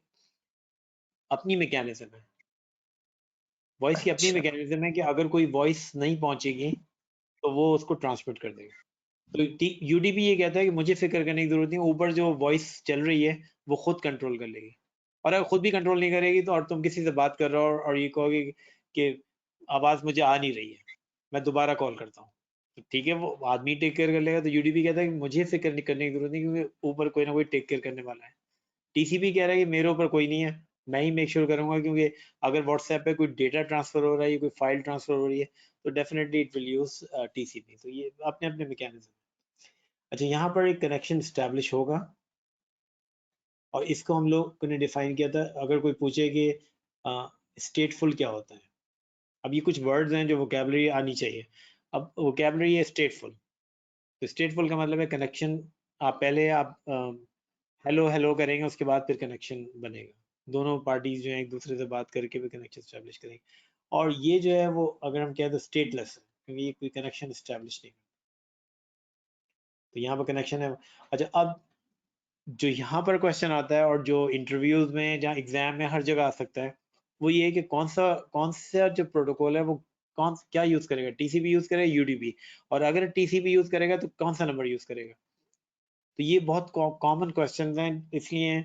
S2: अपनी मैकेनिज्म है, वॉइस की अपनी
S3: अच्छा।
S2: मैकेनिज्म है कि अगर कोई वॉइस नहीं पहुंचेगी तो वो उसको ट्रांसमिट कर देगा। तो यूडीपी ये कहता है कि मुझे फिक्र करने की जरूरत नहीं, ऊपर जो वॉइस चल रही है वो खुद कंट्रोल कर लेगी। और अगर खुद भी कंट्रोल नहीं करेगी तो, और तुम किसी से बात कर रहे हो और ये कहोगे कि आवाज मुझे आ नहीं रही है, मैं दोबारा कॉल करता हूँ, तो ठीक है वो आदमी टेक केयर कर लेगा। तो यूडीपी कहता है कि मुझे फिक्र नहीं करने की जरूरत नहीं, क्योंकि ऊपर कोई ना कोई टेक केयर करने वाला है। टीसीपी कह रहा है कि मेरे ऊपर कोई नहीं है, मैं ही मेक श्योर करूंगा, क्योंकि अगर व्हाट्सएप पे कोई डेटा ट्रांसफर हो रहा है या कोई फाइल ट्रांसफर हो रही है तो definitely it will use TCP. तो ये अपने अपने मैकेनिज्म। अच्छा, यहाँ पर एक कनेक्शन स्टैब्लिश होगा और इसको हम लोग ने डिफाइन किया था। अगर कोई पूछे कि स्टेटफुल क्या होता है, अब ये कुछ वर्ड्स हैं जो वोकेबलरी आनी चाहिए। अब वोकेबलरी है स्टेटफुल, तो स्टेटफुल का मतलब है कनेक्शन आप पहले आप हेलो हेलो करेंगे, उसके बाद फिर कनेक्शन बनेगा। दोनों पार्टीज जो है एक दूसरे से बात करके भी कनेक्शन स्टैब्लिश करेंगे। और ये जो है वो अगर हम कहें तो स्टेटलेस है, क्योंकि ये कोई कनेक्शन स्टैब्लिश नहीं। तो यहाँ पर कनेक्शन है। अच्छा, अब जो यहाँ पर क्वेश्चन आता है और जो इंटरव्यूज में, जहाँ एग्जाम में हर जगह आ सकता है, वो ये है कि कौन सा जो प्रोटोकॉल है वो क्या यूज करेगा, टीसीपी यूज करेगा यूडीपी, और अगर टीसीपी यूज करेगा तो कौन सा नंबर यूज करेगा। तो ये बहुत कॉमन क्वेश्चन हैं, इसलिए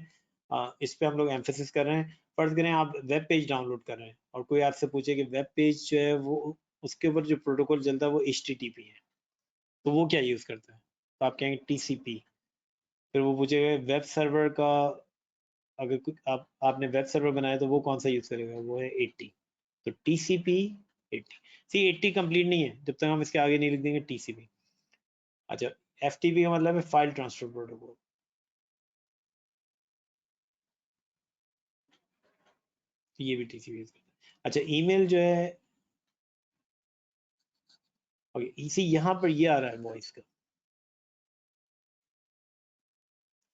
S2: इस पे हम लोग एम्फेसिस कर रहे हैं। फर्ज करें आप वेब पेज डाउनलोड कर रहे हैं और कोई आपसे पूछे कि वेब पेज जो है वो उसके ऊपर जो प्रोटोकॉल चलता है वो HTTP है, तो वो क्या यूज करता है, तो आप कहेंगे TCP। फिर वो पूछेगा वेब सर्वर का, अगर आपने वेब सर्वर बनाया तो वो कौन सा यूज करेगा, वो है 80। तो TCP 80। सी 80 कंप्लीट नहीं है जब तक हम इसके आगे नहीं लिख देंगे TCP। अच्छा, FTP का मतलब है फाइल ट्रांसफर प्रोटोकॉल, तो ये भी TCP यूज करता है। अच्छा, ईमेल जो है, ओके, इसी यहाँ पर ये आ रहा है वॉइस का,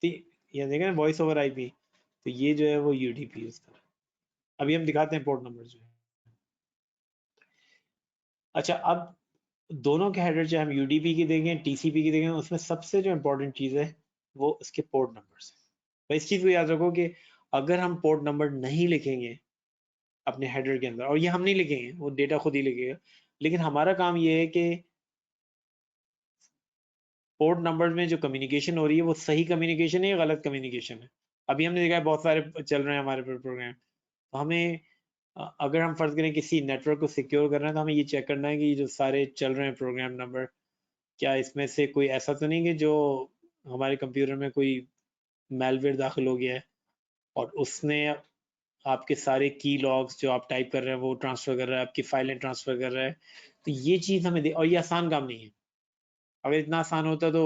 S2: ये देखें वॉइस ओवर IP, तो ये जो है वो UDP यूज कर रहा है। अभी हम दिखाते हैं पोर्ट नंबर जो है। अच्छा, अब दोनों के हेडर जो हम UDP की देंगे TCP की देंगे, उसमें सबसे जो इम्पोर्टेंट चीज़ है वो उसके पोर्ट नंबर्स है। तो इस चीज़ को याद रखो कि अगर हम पोर्ट नंबर नहीं लिखेंगे अपने हेडर के अंदर, और ये हम नहीं लिखेंगे, वो डेटा खुद ही लिखेगा, लेकिन हमारा काम ये है कि पोर्ट नंबर में जो कम्युनिकेशन हो रही है वो सही कम्युनिकेशन है या गलत कम्युनिकेशन है। अभी हमने देखा है बहुत सारे चल रहे हैं हमारे प्रोग्राम, तो हमें अगर हम फर्ज करें किसी नेटवर्क को सिक्योर कर रहे हैं तो हमें ये चेक करना है कि ये जो सारे चल रहे हैं प्रोग्राम नंबर, क्या इसमें से कोई ऐसा तो नहीं कि जो हमारे कंप्यूटर में कोई मेलवेयर दाखिल हो गया है और उसने आपके सारे की लॉग्स जो आप टाइप कर रहे हैं वो ट्रांसफर कर रहा है, आपकी फाइलें ट्रांसफर कर रहा है। तो ये चीज़ हमें और ये आसान काम नहीं है। अगर इतना आसान होता तो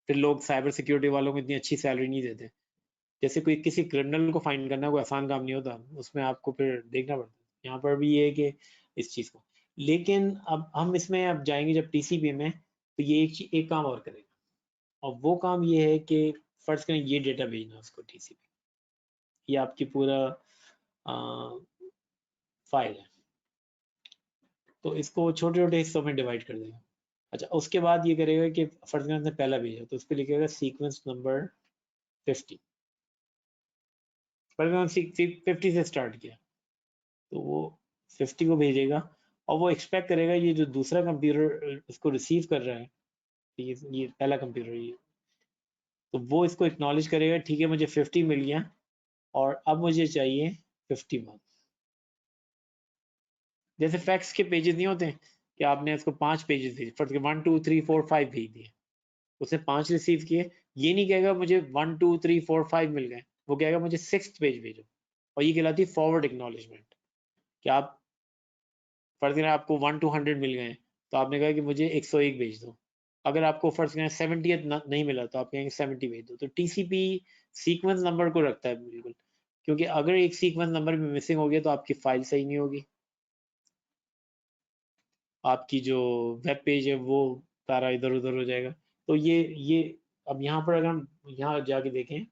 S2: फिर लोग साइबर सिक्योरिटी वालों को इतनी अच्छी सैलरी नहीं देते। जैसे कोई किसी क्रिमिनल को फाइंड करना कोई आसान काम नहीं होता, उसमें आपको फिर देखना पड़ता है। यहाँ पर भी ये है कि इस चीज़ को, लेकिन अब हम इसमें अब जाएंगे जब TCP में, तो ये एक काम और करेगा, और वो काम ये है कि फर्ज करें ये डेटा भेजना उसको TCP, ये आपकी पूरा फाइल है, तो इसको छोटे छोटे हिस्सों में डिवाइड कर देगा। अच्छा, उसके बाद ये करेगा कि फर्ज करें हमने पहला भेजा तो उस पर लिखेगा सीक्वेंस नंबर 50। फर्ज करें 50 से स्टार्ट किया तो वो 50 को भेजेगा, और वो एक्सपेक्ट करेगा ये जो दूसरा कंप्यूटर इसको रिसीव कर रहा है, ये पहला कंप्यूटर ये, तो वो इसको एक्नॉलेज करेगा, ठीक है मुझे 50 मिल गया और अब मुझे चाहिए 51। जैसे फैक्स के पेजेस नहीं होते कि आपने इसको 5 पेजेस भेजे, फर्स्ट 1 2 3 4 5 भेज दिए, उसने 5 रिसीव किए, ये नहीं कहेगा मुझे 1 2 3 4 5 मिल गए, वो कहेगा मुझे 6th पेज भेजो। और ये कहलाती है फॉरवर्ड एक्नॉलेजमेंट, कि आप फर्ज करें आपको 1 to 100 मिल गए तो आपने कहा कि मुझे 101 भेज दो। अगर आपको फर्ज करें 70th नहीं मिला तो आप कहेंगे 70 भेज दो। तो TCP सीक्वेंस नंबर को रखता है बिल्कुल, क्योंकि अगर एक सीक्वेंस नंबर भी मिसिंग हो गया तो आपकी फाइल सही नहीं होगी, आपकी जो वेब पेज है वो सारा इधर उधर हो जाएगा। तो ये अब यहाँ पर अगर हम यहाँ जाके देखें,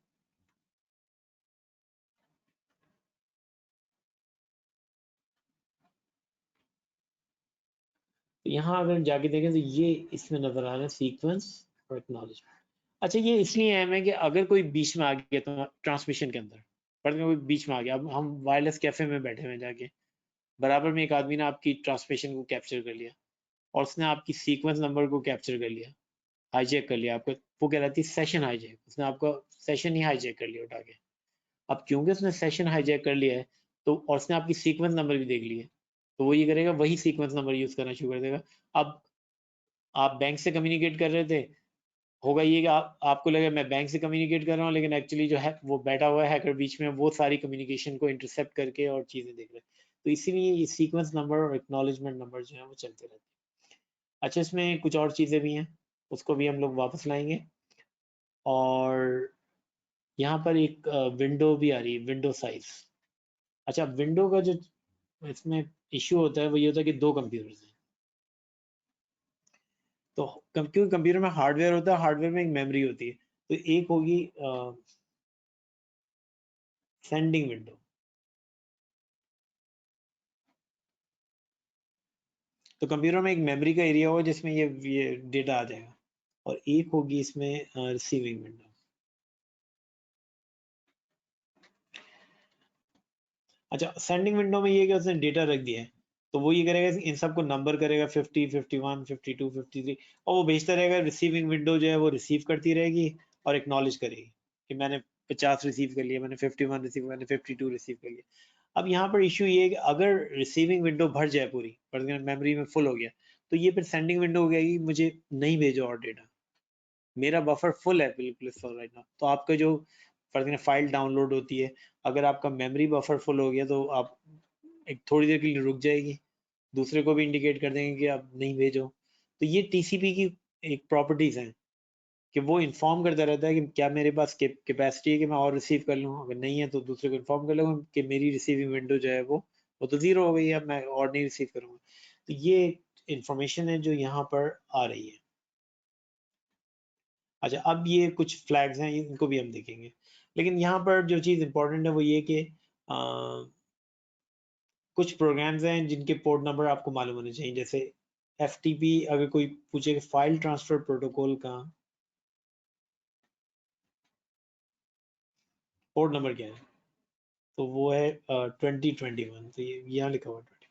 S2: तो यहाँ अगर जाके देखें तो ये इसमें नजर आ रहा है सीक्वेंस और एक्नॉलेजमेंट। अच्छा, ये इसलिए अहम है कि अगर कोई बीच में आ गया तो ट्रांसमिशन के अंदर, पर कोई बीच में आ गया, अब हम वायरलेस कैफे में बैठे हुए जाके, बराबर में एक आदमी ने आपकी ट्रांसमिशन को कैप्चर कर लिया और उसने आपकी सीक्वेंस नंबर को कैप्चर कर लिया, हाईजैक कर लिया आपको, वो कहलाती है सेशन हाईजैक। उसने आपका सेशन ही हाईजैक कर लिया उठा के। अब क्योंकि उसने सेशन हाईजैक कर लिया है तो, और उसने आपकी सीक्वेंस नंबर भी देख लिया, तो वो ये करेगा वही सीक्वेंस नंबर यूज करना शुरू कर देगा। अब आप बैंक से कम्युनिकेट कर रहे थे, होगा ये कि आपको लगे मैं बैंक से कम्युनिकेट कर रहा हूँ, लेकिन एक्चुअली जो है वो बैठा हुआ है हैकर बीच में, वो सारी कम्युनिकेशन को इंटरसेप्ट करके और चीज़ें देख रहे हैं। तो इसीलिए ये सीक्वेंस नंबर और एक्नॉलेजमेंट नंबर जो है वो चलते रहते हैं। अच्छा, इसमें कुछ और चीज़ें भी हैं, उसको भी हम लोग वापस लाएंगे। और यहाँ पर एक विंडो भी आ रही है, विंडो साइज। अच्छा, विंडो का जो इसमें इश्यू होता है वो ये होता है कि 2 कंप्यूटर्स हैं, तो क्योंकि कंप्यूटर में हार्डवेयर होता है, हार्डवेयर में एक मेमोरी होती है, तो एक होगी सेंडिंग विंडो। तो कंप्यूटर में एक मेमोरी का एरिया होगा जिसमें ये डेटा आ जाएगा, और एक होगी इसमें रिसीविंग विंडो। अच्छा, सेंडिंग विंडो में ये कि उसने डेटा रख दिया है, तो वो ये करेगा इन सबको नंबर करेगा 50, 51, 52, 53, और वो भेजता रहेगा। रिसीविंग विंडो जो है वो रिसीव करती रहेगी और एक्नॉलेज करेगी कि मैंने 50 रिसीव कर लिया, मैंने 51 रिसीव, मैंने 52 रिसीव कर लिया। अब यहाँ पर इशू ये है कि अगर रिसीविंग विंडो भर जाए पूरी, फॉर एग्जाम्पल मेमोरी में फुल हो गया, तो ये फिर सेंडिंग विंडो हो गई, मुझे नहीं भेजो और डेटा, मेरा बफर फुल है बिल्कुल फुल राइट नाउ। तो आपका जो फॉर एग्जाम्पल फाइल डाउनलोड होती है, अगर आपका मेमोरी बफर फुल हो गया तो आप एक थोड़ी देर के लिए रुक जाएगी, दूसरे को भी इंडिकेट कर देंगे कि आप नहीं भेजो। तो ये टीसीपी की एक प्रॉपर्टीज हैं कि वो इन्फॉर्म करता रहता है कि क्या मेरे पास कैपेसिटी है कि मैं और रिसीव कर लूँ, अगर नहीं है तो दूसरे को इन्फॉर्म कर लूँगा कि मेरी रिसीविंग विंडो जो है वो तो जीरो हो गई है, मैं और नहीं रिसीव करूँगा। तो ये इंफॉर्मेशन है जो यहाँ पर आ रही है। अच्छा, अब ये कुछ फ्लैग्स हैं, इनको भी हम देखेंगे, लेकिन यहाँ पर जो चीज़ इंपॉर्टेंट है वो ये कि कुछ प्रोग्राम्स हैं जिनके पोर्ट नंबर आपको मालूम होने चाहिए। जैसे FTP, अगर कोई पूछे कि फाइल ट्रांसफर प्रोटोकॉल का पोर्ट नंबर क्या है, तो वो है 2021, तो ये यहाँ लिखा हुआ 20।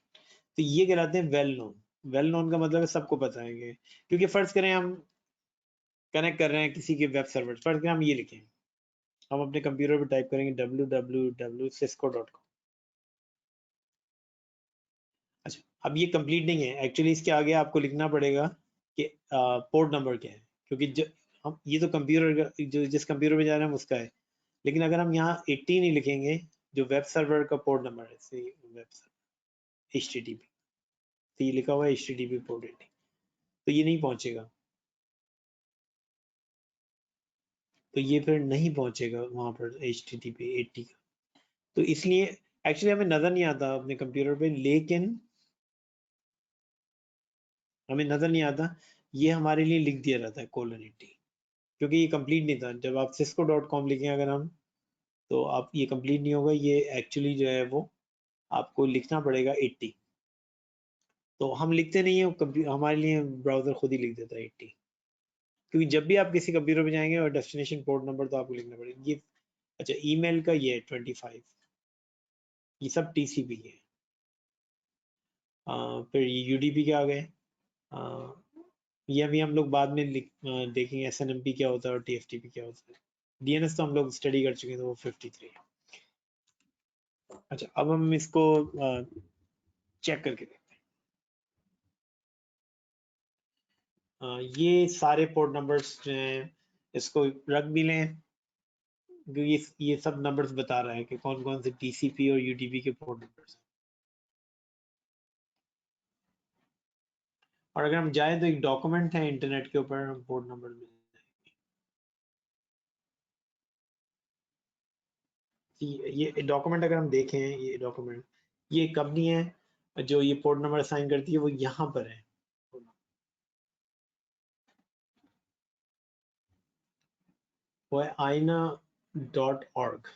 S2: तो ये कहलाते हैं वेल नोन। वेल नोन का मतलब है सबको पता है कि, क्योंकि फर्ज करें हम कनेक्ट कर रहे हैं किसी के वेब सर्वर, फर्ज करें हम ये लिखें, हम अपने कंप्यूटर पर टाइप करेंगे www.cisco.com। अच्छा, अब ये कंप्लीट नहीं है एक्चुअली, इसके आगे आपको लिखना पड़ेगा कि पोर्ट नंबर क्या है, क्योंकि हम ये तो कंप्यूटर जो जिस कंप्यूटर में जा रहे हैं उसका है, लेकिन अगर हम यहाँ 80 नहीं लिखेंगे जो वेब सर्वर का पोर्ट नंबर है, वेब सर्वर HTTP, तो ये लिखा हुआ है HTTP पोर्ट 80, तो ये नहीं पहुंचेगा, तो ये फिर नहीं पहुंचेगा वहां पर HTTP 80 का। तो इसलिए एक्चुअली हमें नजर नहीं आता अपने कंप्यूटर पे, लेकिन हमें नजर नहीं आता, ये हमारे लिए लिख दिया जाता है :80, क्योंकि ये कंप्लीट नहीं था। जब आप cisco.com लिखें अगर हम, तो आप ये कंप्लीट नहीं होगा, ये एक्चुअली जो है वो आपको लिखना पड़ेगा 80। तो हम लिखते नहीं है, हमारे लिए ब्राउजर खुद ही लिख देता है 80, क्योंकि जब भी आप किसी कंप्यूटर पे जाएंगे और डेस्टिनेशन पोर्ट नंबर तो आपको लिखना पड़ेगा ये। अच्छा, ईमेल का ये है 25, ये सब TCP है। फिर ये UDP के आ गए, ये अभी हम लोग बाद में देखेंगे SNMP क्या होता है और TFTP क्या होता है। DNS तो हम लोग स्टडी कर चुके हैं, तो वो 53 है। अच्छा, अब हम इसको चेक करके देखते हैं। ये सारे पोर्ट नंबर्स जो हैं, इसको रख भी लें, ये सब नंबर्स बता रहा है कि कौन कौन से TCP और UDP के पोर्ट नंबर्स हैं। और अगर हम जाएं तो एक डॉक्यूमेंट है इंटरनेट के ऊपर, हम पोर्ट नंबर में ये डॉक्यूमेंट अगर हम देखें, ये डॉक्यूमेंट, ये कंपनी है जो ये पोर्ट नंबर असाइन करती है, वो यहाँ पर है। वो है aina.org।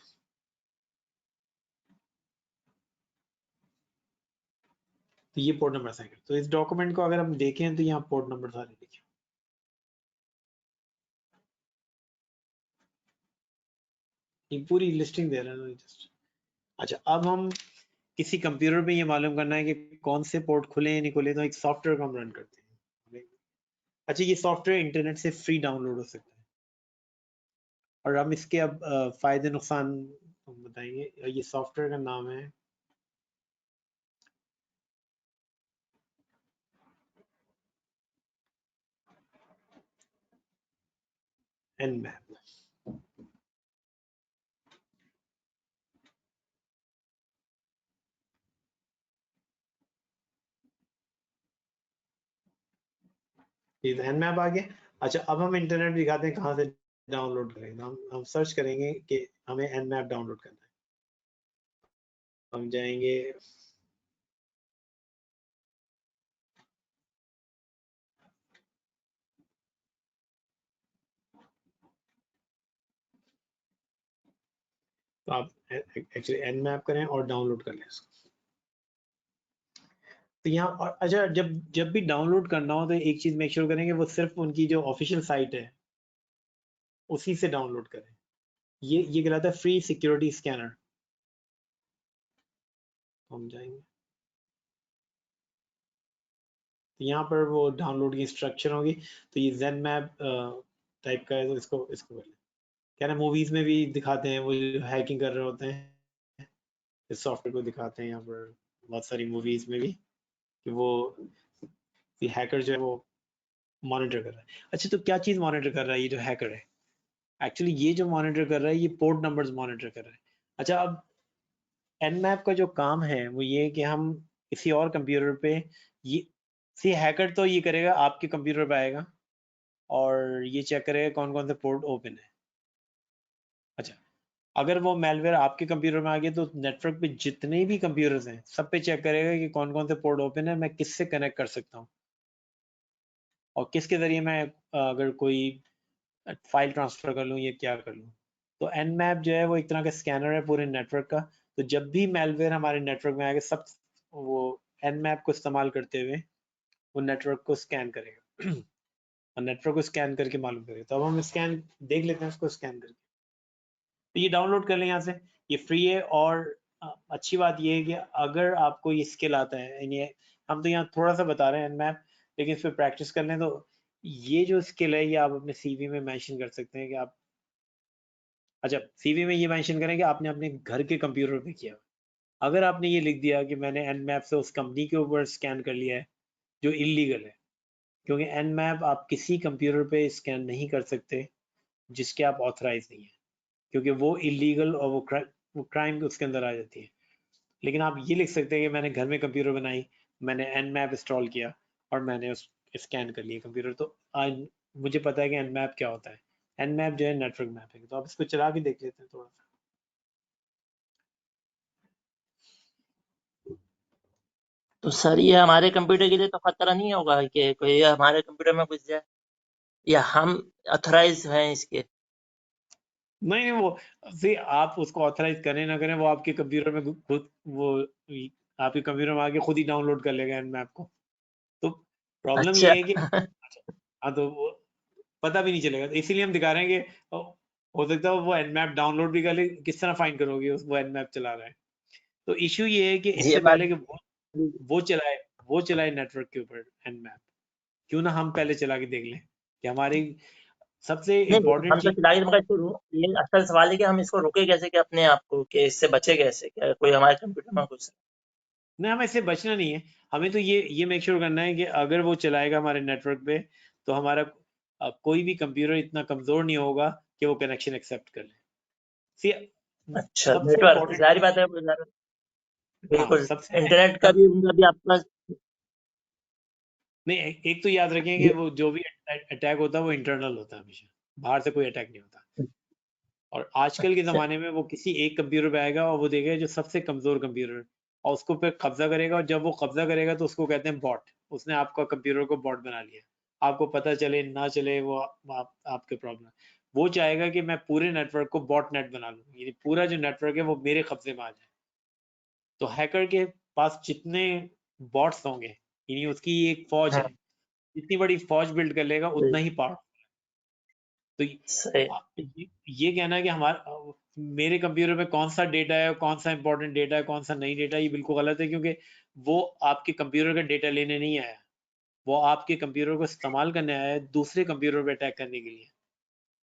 S2: तो ये पोर्ट नंबर असाइन करती है। तो इस डॉक्यूमेंट को अगर हम देखें तो यहाँ पोर्ट नंबर सारे लिखे, ये पूरी लिस्टिंग दे रहा है जस्ट। अच्छा, अब हम किसी कंप्यूटर पे ये मालूम करना है कि कौन से पोर्ट खुले हैं नहीं खुले, तो एक सॉफ्टवेयर को हम रन करते हैं। अच्छा, ये सॉफ्टवेयर इंटरनेट से फ्री डाउनलोड हो सकता है, और हम इसके अब फायदे नुकसान बताएंगे। ये सॉफ्टवेयर का नाम है Nmap। ये Nmap आ गया। अच्छा, अब हम इंटरनेट दिखाते हैं कहाँ से डाउनलोड करेंगे। तो हम सर्च करेंगे कि हमें Nmap डाउनलोड करना है। हम जाएंगे तो आप एक्चुअली nmap करें और डाउनलोड कर लें इसको। तो यहाँ और अच्छा, जब भी डाउनलोड करना हो तो एक चीज मेक श्योर करेंगे वो सिर्फ उनकी जो ऑफिशियल साइट है उसी से डाउनलोड करें। ये कहलाता है फ्री सिक्योरिटी स्कैनर। हम जाएंगे तो यहाँ पर वो डाउनलोड की इंस्ट्रक्शन होगी। तो ये ज़ेनमैप टाइप का है, तो इसको कर लें। क्या ना, मूवीज में भी दिखाते हैं वो जो हैकिंग कर रहे होते हैं, इस सॉफ्टवेयर को दिखाते हैं यहाँ पर बहुत सारी मूवीज में भी कि वो हैकर जो है वो मॉनिटर कर रहा है। अच्छा, तो क्या चीज मॉनिटर कर रहा है ये जो हैकर है? एक्चुअली ये जो मॉनिटर कर रहा है ये पोर्ट नंबर्स मॉनिटर कर रहा है। अच्छा, अब nmap का जो काम है वो ये है कि हम किसी और कंप्यूटर पे ये सी हैकर तो ये करेगा, आपके कंप्यूटर पे आएगा और ये चेक करेगा कौन कौन से पोर्ट ओपन है। अच्छा, अगर वो मेलवेयर आपके कंप्यूटर में आ गया तो नेटवर्क पे जितने भी कंप्यूटर्स हैं सब पे चेक करेगा कि कौन कौन से पोर्ट ओपन है, मैं किससे कनेक्ट कर सकता हूँ और किसके जरिए मैं अगर कोई फाइल ट्रांसफर कर लूँ या क्या कर लूँ। तो nmap जो है वो एक तरह का स्कैनर है पूरे नेटवर्क का। तो जब भी मेलवेयर हमारे नेटवर्क में आएगा सब वो nmap को इस्तेमाल करते हुए वो नेटवर्क को स्कैन करेगा और नेटवर्क को स्कैन करके मालूम करेगा। तो अब हम स्कैन देख लेते हैं उसको स्कैन करके। तो ये डाउनलोड कर लें यहाँ से, ये फ्री है। और अच्छी बात ये है कि अगर आपको ये स्किल आता है, यानी हम तो यहाँ थोड़ा सा बता रहे हैं nmap, लेकिन इस पर प्रैक्टिस कर लें तो ये जो स्किल है ये आप अपने सीवी में मेंशन कर सकते हैं कि आप, अच्छा सीवी में ये मेंशन करें कि आपने अपने घर के कंप्यूटर पे किया। अगर आपने ये लिख दिया कि मैंने nmap से उस कंपनी के ऊपर स्कैन कर लिया है, जो इलीगल है, क्योंकि nmap आप किसी कंप्यूटर पे स्कैन नहीं कर सकते जिसके आप ऑथराइज नहीं है, क्योंकि वो इलीगल और वो क्राइम उसके अंदर आ जाती है। लेकिन आप ये लिख सकते हैं कि मैंने घर में कंप्यूटर बनाई, मैंने nmap इंस्टॉल किया और मैंने उस स्कैन कर लिया कंप्यूटर। तो आज मुझे पता है कि nmap क्या होता है। nmap जो है नेटवर्क मैपिंग। तो आप इसको चला के देख लेते हैं थोड़ा सा।
S3: तो सर ये हमारे कंप्यूटर के लिए तो खतरा नहीं होगा कि कोई हमारे कंप्यूटर में घुस जाए, या हम ऑथराइज हैं इसके?
S2: नहीं, वो see, आप उसको ऑथराइज करें ना करें वो आपके कंप्यूटर में खुद वो आपके कंप्यूटर में आके खुद ही डाउनलोड कर लेगा nmap को। तो प्रॉब्लम
S3: अच्छा।
S2: ये है कि हाँ, तो वो पता भी नहीं चलेगा। तो इसीलिए हम दिखा रहे हैं कि हो सकता है वो nmap डाउनलोड भी कर ले, किस तरह फाइंड करोगे वो nmap चला रहा है। तो इश्यू ये है कि
S3: ये
S2: इससे
S3: बात
S2: पहले कि वो चलाए वो चलाए नेटवर्क के ऊपर nmap, क्यों ना हम पहले चला के देख लें कि हमारी सबसे
S3: नहीं, वो तो
S2: इम्पोर्टेंट
S3: हम तो
S2: चीज।
S3: चला के मगर इसको ये असल सवाल है कि हम इसको रोके कैसे कि अपने आप को, कि इससे बचे कैसे, क्या कोई हमारे कंप्यूटर में घुस?
S2: नहीं, हमें इससे बचना नहीं है। हमें तो ये मेक श्योर करना है कि अगर वो चलाएगा हमारे नेटवर्क पे तो हमारा कोई भी कंप्यूटर इतना कमजोर नहीं होगा कि वो कनेक्शन एक्सेप्ट कर ले। सी,
S3: अच्छा,
S2: सबसे
S3: नेटवर्क
S2: इम्पोर्टेंट,
S3: जाहिर बात है
S2: हाँ
S3: बिल्कुल।
S2: सबसे
S3: इंटरनेट का
S2: सब
S3: भी उनका भी आपका।
S2: नहीं, एक तो याद रखें कि वो जो भी अटैक होता है वो इंटरनल होता है, हमेशा बाहर से कोई अटैक नहीं होता। और आजकल के
S3: अच्छा।
S2: ज़माने में वो किसी एक कंप्यूटर पे आएगा और वो देखेगा जो सबसे कमज़ोर कंप्यूटर है और उसको पे कब्जा करेगा। और जब वो कब्जा करेगा तो उसको कहते हैं बॉट। उसने आपका कंप्यूटर को बॉट बना लिया। आपको पता चले ना चले वो आपके प्रॉब्लम। वो चाहेगा कि मैं पूरे नेटवर्क को बॉट नेट बना लूँ, यानी पूरा जो नेटवर्क है वो मेरे कब्जे में आ जाए। तो हैकर के पास जितने बॉट्स होंगे, यानी उसकी एक फौज है,
S3: हाँ,
S2: जितनी बड़ी फौज बिल्ड कर लेगा उतना ही पावर। तो
S3: सही।
S2: ये कहना कि हमारा मेरे कंप्यूटर में कौन सा डेटा है, कौन सा इंपॉर्टेंट डेटा है, कौन सा नहीं डेटा, ये बिल्कुल गलत है। क्योंकि वो आपके कंप्यूटर का डेटा लेने नहीं आया, वो आपके कंप्यूटर को इस्तेमाल करने आया है दूसरे कंप्यूटर पे अटैक करने के लिए।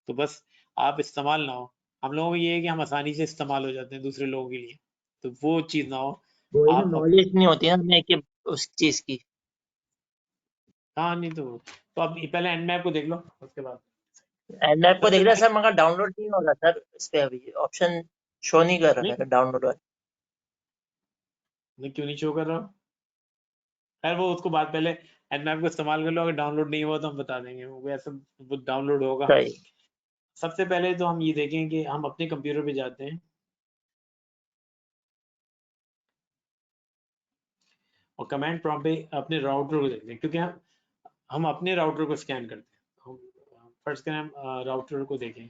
S2: तो बस आप इस्तेमाल ना हो। हम लोगों को ये है कि हम आसानी से इस्तेमाल हो जाते हैं दूसरे लोगों के लिए, तो वो चीज़ ना हो।
S3: वही ना,
S2: आप
S3: नॉलेज नहीं होती है हमें कि उस चीज की।
S2: हाँ, नहीं तो अब पहले nmap को देख लो उसके बाद।
S3: एनएप को
S2: सबसे
S3: देख रहा है
S2: पहले
S3: सर, मगर डाउनलोड नहीं हो रहा सर, इस पे अभी ऑप्शन शो नहीं कर रहा
S2: नहीं,
S3: है डाउनलोड वाला।
S2: नहीं क्यों नहीं शो कर रहा? खैर वो उसको बाद पहले nmap को इस्तेमाल कर लो, अगर डाउनलोड नहीं हुआ तो हम बता देंगे, वो ऐसा वो डाउनलोड होगा।
S3: सही।
S2: सबसे पहले तो हम ये देखें कि हम अपने कंप्यूटर पे जाते हैं और कमांड प्रॉम्प्ट पे अपने राउटर को देखते हैं, क्योंकि हम अपने राउटर को स्कैन करते हैं। हम फर्स्ट करें, हम राउटर को देखें।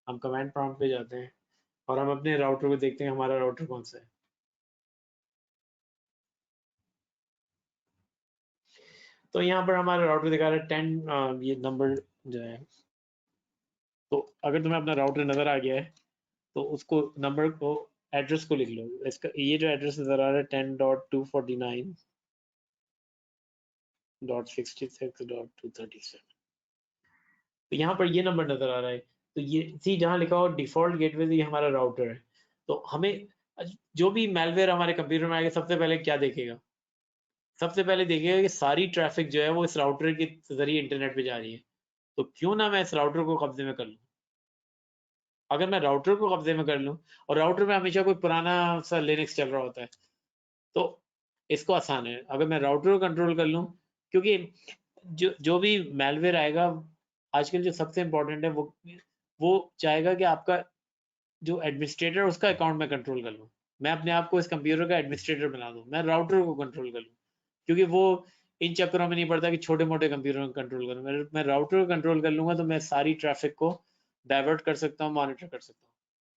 S2: हम कमांड प्रॉम्प्ट पे जाते हैं और हम अपने राउटर को देखते हैं हमारा राउटर कौन सा है। तो यहाँ पर हमारा राउटर दिखा रहा है 10 ये नंबर जो है। तो अगर तुम्हें अपना राउटर नजर आ गया है तो उसको नंबर को एड्रेस को लिख लो। इसका ये जो एड्रेस नजर आ रहा है 10.249.66.237 तो यहाँ पर ये नंबर नजर आ रहा है। तो ये सी जहाँ लिखा हो डिफॉल्ट गेटवे ये हमारा राउटर है। तो हमें जो भी मेलवेयर हमारे कंप्यूटर में आएगा सबसे पहले क्या देखेगा, सबसे पहले देखेगा कि सारी ट्रैफिक जो है वो इस राउटर के जरिए इंटरनेट पे जा रही है। तो क्यों ना मैं इस राउटर को कब्जे में कर लूँ। अगर मैं राउटर को कब्जे में कर लूँ और राउटर में हमेशा कोई पुराना सा लिनक्स चल रहा होता है तो इसको आसान है अगर मैं राउटर को कंट्रोल कर लूँ, क्योंकि जो भी मेलवेयर आएगा आजकल जो सबसे इम्पोर्टेंट है वो चाहेगा कि आपका जो एडमिनिस्ट्रेटर उसका अकाउंट में कंट्रोल कर लूँ। मैं अपने आप को इस कंप्यूटर का एडमिनिस्ट्रेटर बना दूँ, मैं राउटर को कंट्रोल कर लूँ, क्योंकि वो इन चक्करों में नहीं पड़ता कि छोटे मोटे कंप्यूटर को कंट्रोल करूँ। मैं राउटर को कंट्रोल कर लूँगा तो मैं सारी ट्रैफिक को डाइवर्ट कर सकता हूँ, मॉनिटर कर सकता हूँ।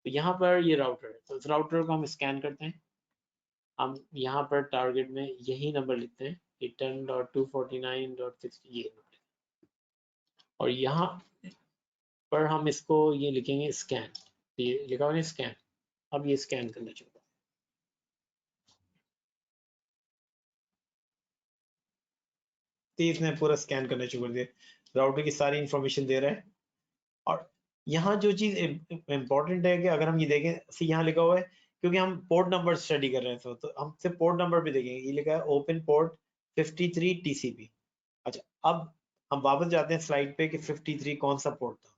S2: तो यहाँ पर ये राउटर है, तो इस राउटर को हम स्कैन करते हैं। हम यहाँ पर टारगेट में यही नंबर लिखते हैं 10.249.60 ये नंबर, और यहाँ पर हम इसको ये लिखेंगे स्कैन। ये लिखा हुआ है स्कैन। अब ये स्कैन करना चाहिए। तो इसने पूरा स्कैन करना शुरू कर दिया, राउटर की सारी इंफॉर्मेशन दे रहा है। और यहाँ जो चीज इम्पोर्टेंट है कि अगर हम ये देखें यहाँ लिखा हुआ है, क्योंकि हम पोर्ट नंबर स्टडी कर रहे हैं तो हम सिर्फ पोर्ट नंबर पे देखेंगे। ये लिखा है ओपन पोर्ट 53 TCP। अच्छा, अब हम वापस जाते हैं स्लाइड पे कि 53 कौन सा पोर्ट था।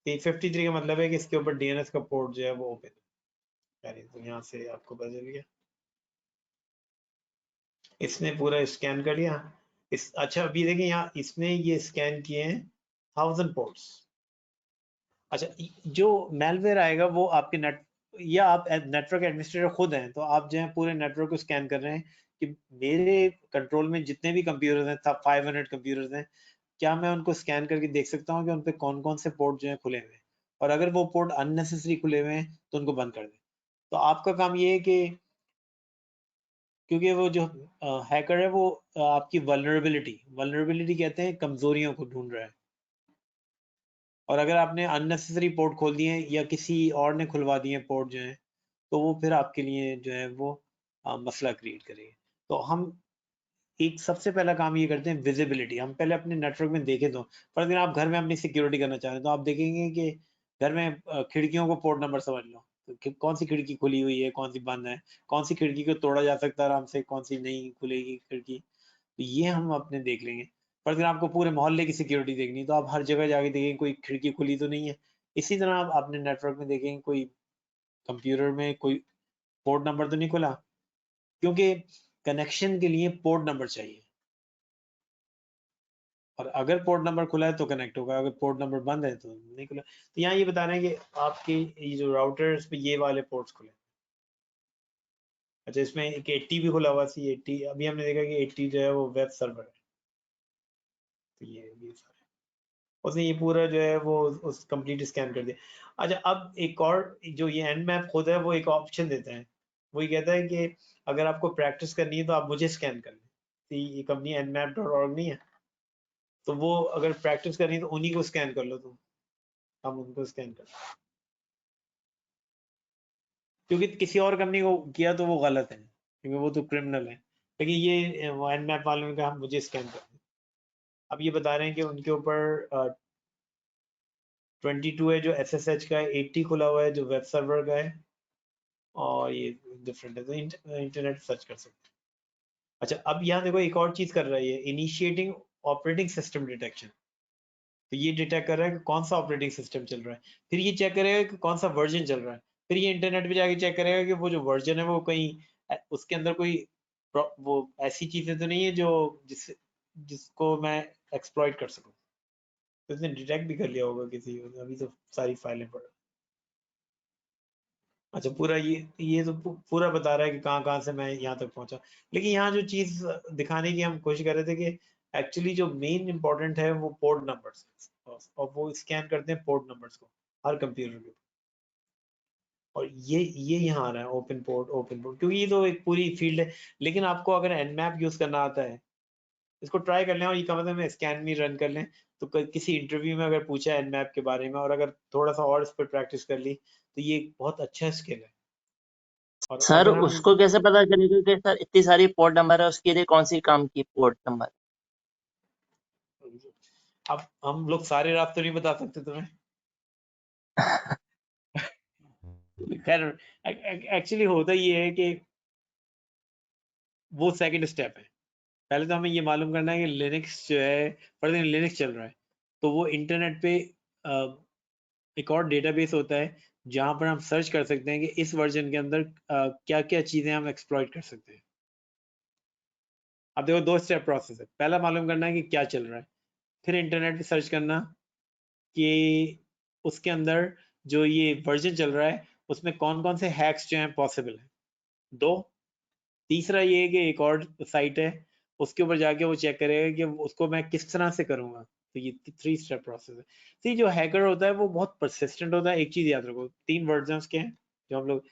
S2: 53 का मतलब है कि इसके ऊपर DNS का पोर्ट जो है वो ओपन है। तो यहाँ से आपको पता चल गया, इसने पूरा स्कैन कर लिया। अच्छा अभी देखिए यहाँ इसने ये स्कैन किए हैं 1000 पोर्ट्स। अच्छा, जो मेलवेयर आएगा वो आपके या आप नेटवर्क एडमिनिस्ट्रेटर खुद हैं तो आप जो है पूरे नेटवर्क को स्कैन कर रहे हैं कि मेरे कंट्रोल में जितने भी कंप्यूटर्स हैं 500 कंप्यूटर्स हैं, क्या मैं उनको स्कैन करके देख सकता हूँ कि उन पे कौन कौन से पोर्ट जो है खुले हुए हैं, और अगर वो पोर्ट अननेसेसरी खुले हुए हैं तो उनको बंद कर दें। तो आपका काम ये है कि क्योंकि वो जो हैकर है वो आपकी वल्नरेबिलिटी कहते हैं, कमजोरियों को ढूंढ रहा है। और अगर आपने अननेसेसरी पोर्ट खोल दिए या किसी और ने खुलवा दिए पोर्ट जो है तो वो फिर आपके लिए जो है वो मसला क्रिएट करेगी। तो हम एक सबसे पहला काम ये करते हैं विजिबिलिटी। हम पहले अपने नेटवर्क में देखें तो फॉर एग्जाम्पल आप घर में अपनी सिक्योरिटी करना चाह रहे हैं तो आप देखेंगे कि घर में खिड़कियों को पोर्ट नंबर समझ लो कि कौन सी खिड़की खुली हुई है, कौन सी बंद है, कौन सी खिड़की को तोड़ा जा सकता है आराम से, कौन सी नहीं खुलेगी खिड़की। तो ये हम अपने देख लेंगे। पर अगर आपको पूरे मोहल्ले की सिक्योरिटी देखनी तो आप हर जगह जाके देखेंगे कोई खिड़की खुली तो नहीं है। इसी तरह आप अपने नेटवर्क में देखेंगे कोई कंप्यूटर में कोई पोर्ट नंबर तो नहीं खुला, क्योंकि कनेक्शन के लिए पोर्ट नंबर चाहिए। और अगर पोर्ट नंबर खुला है तो कनेक्ट होगा, अगर पोर्ट नंबर बंद है तो नहीं खुला। तो यहाँ ये बता रहे हैं कि आपके ये जो राउटर्स पे ये वाले पोर्ट्स खुले। अच्छा, इसमें एक 80 भी खुला हुआ सी 80, अभी हमने देखा कि 80 जो है वो वेब सर्वर है। तो ये सारे उसने ये पूरा जो है वो उस कंप्लीट स्कैन कर दिया। अच्छा, अब एक और जो ये एंड मैप खुद है वो एक ऑप्शन देता है। वो ये कहता है कि अगर आपको प्रैक्टिस करनी है तो आप मुझे स्कैन कर लें। तो ये कंपनी nmap.org नहीं है, तो वो अगर प्रैक्टिस करनी है तो उन्हीं को स्कैन कर लो तुम। हम उनको स्कैन कर, क्योंकि किसी और कंपनी को किया तो वो गलत है, क्योंकि वो तो क्रिमिनल है। लेकिन ये nmap वालों ने कहा मुझे स्कैन कर दें। अब ये बता रहे हैं कि उनके ऊपर 22 है जो SSH का है, 80 खुला हुआ है जो वेब सर्वर का है, और ये डिफरेंट है तो इंटरनेट सर्च कर सकते हैं। अच्छा, अब यहाँ देखो एक और चीज कर रहा है ये इनिशिएटिंग ऑपरेटिंग सिस्टम डिटेक्शन। तो ये डिटेक्ट कर रहा है कि कौन सा ऑपरेटिंग सिस्टम चल रहा है, फिर ये चेक करेगा कि कौन सा वर्जन चल रहा है, फिर ये इंटरनेट पे जाके चेक करेगा कि वो जो वर्जन है वो कहीं उसके अंदर कोई वो ऐसी चीजें तो नहीं है जो जिसको मैं एक्सप्लॉइट कर सकूं। तो इसने डिटेक्ट भी कर लिया होगा किसी, अभी तो सारी फाइलें पढ़। अच्छा, पूरा ये तो पूरा बता रहा है कि कहाँ कहाँ से मैं यहाँ तक पहुंचा। लेकिन यहाँ जो चीज दिखाने की हम कोशिश कर रहे थे कि एक्चुअली जो मेन इंपॉर्टेंट है वो पोर्ट नंबर्स, और वो स्कैन करते हैं पोर्ट नंबर्स को हर कंप्यूटर के। और ये यहाँ आ रहा है ओपन पोर्ट, क्योंकि ये तो एक पूरी फील्ड है। लेकिन आपको अगर nmap यूज करना आता है, इसको ट्राई कर लें और ये कम से कम स्कैन में रन कर लें, तो किसी इंटरव्यू में अगर पूछा है nmap के बारे में और अगर थोड़ा सा और इस पर प्रैक्टिस कर ली, तो ये एक बहुत अच्छा स्किल है। और
S3: सर
S2: अगर हम
S3: उसको कैसे पता चलेगा कि सर इतनी सारी पोर्ट नंबर है, उसके लिए कौन सी काम की पोर्ट नंबर?
S2: अब हम लोग सारे रात तो नहीं बता सकते तुम्हें। खैर एक्चुअली होता ये है कि वो सेकंड स्टेप है। पहले तो हमें ये मालूम करना है कि लिनक्स जो है, पर दिन लिनक्स चल रहा है, तो वो इंटरनेट पे एक और डेटाबेस होता है जहां पर हम सर्च कर सकते हैं कि इस वर्जन के अंदर क्या क्या चीजें हम एक्सप्लॉइट कर सकते हैं। अब देखो 2 स्टेप प्रोसेस है। पहला मालूम करना है कि क्या चल रहा है, फिर इंटरनेट पे सर्च करना कि उसके अंदर जो ये वर्जन चल रहा है उसमें कौन कौन से हैक्स जो हैं पॉसिबल है। 2, तीसरा ये है कि एक और साइट है, उसके ऊपर जाके वो चेक करेगा कि उसको मैं किस तरह से करूंगा। तो ये 3 स्टेप प्रोसेस है। सी जो हैकर होता है वो बहुत परसिस्टेंट होता है। एक चीज याद रखो, 3 वर्जन के हैं जो हम लोग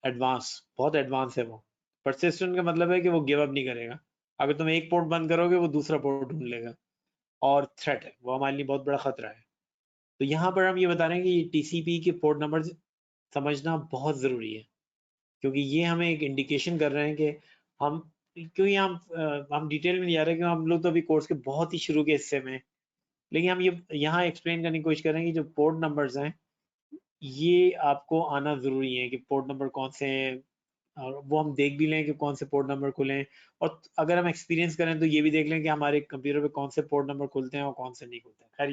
S2: एडवांस, बहुत एडवांस है वो। परसिस्टेंट का मतलब है कि वो गिव अप नहीं करेगा। अगर तुम एक पोर्ट बंद करोगे वो दूसरा पोर्ट ढूंढ लेगा, और थ्रेट है वो, हमारे लिए बहुत बड़ा खतरा है। तो यहाँ पर हम ये बता रहे हैं कि ये टीसीपी के पोर्ट नंबर समझना बहुत ज़रूरी है, क्योंकि ये हमें एक इंडिकेशन कर रहे हैं कि हम, क्योंकि हम डिटेल में नहीं जा रहे, क्योंकि हम लोग तो अभी कोर्स के बहुत ही शुरू के हिस्से में, लेकिन हम ये यहाँ एक्सप्लेन करने की कोशिश करेंगे कि जो पोर्ट नंबर्स हैं ये आपको आना ज़रूरी है कि पोर्ट नंबर कौन से हैं, और वो हम देख भी लें कि कौन से पोर्ट नंबर खुले। और अगर हम एक्सपीरियंस करें तो ये भी देख लें कि हमारे कंप्यूटर पे कौन से पोर्ट नंबर खुलते हैं और कौन से नहीं खुलते हैं। खैर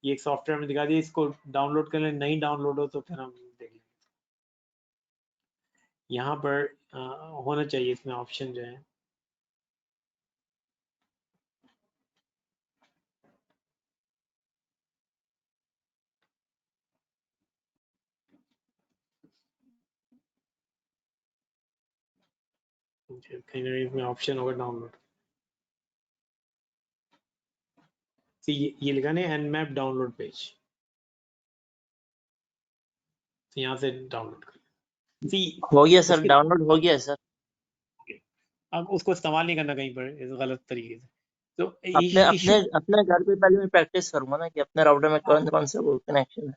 S2: ये एक सॉफ्टवेयर में दिखा दिया, इसको डाउनलोड कर लें, नहीं डाउनलोड हो तो फिर हम देख लेंगे। यहाँ पर होना चाहिए इसमें ऑप्शन जो है, कहीं ना कहीं इसमें ऑप्शन होगा डाउनलोड। तो ये लिखा नहीं nmap डाउनलोड पेज, तो यहाँ से डाउनलोड कर। सी
S3: हो गया सर,
S2: उसके,
S3: डाउनलोड हो गया सर।
S2: अब उसको इस्तेमाल नहीं करना कहीं पर इस गलत तरीके से। तो
S3: अपने
S2: इशू,
S3: अपने अपने घर पे पहले मैं प्रैक्टिस करूंगा ना कि अपने राउटर में कौन कौन से वो कनेक्शन है।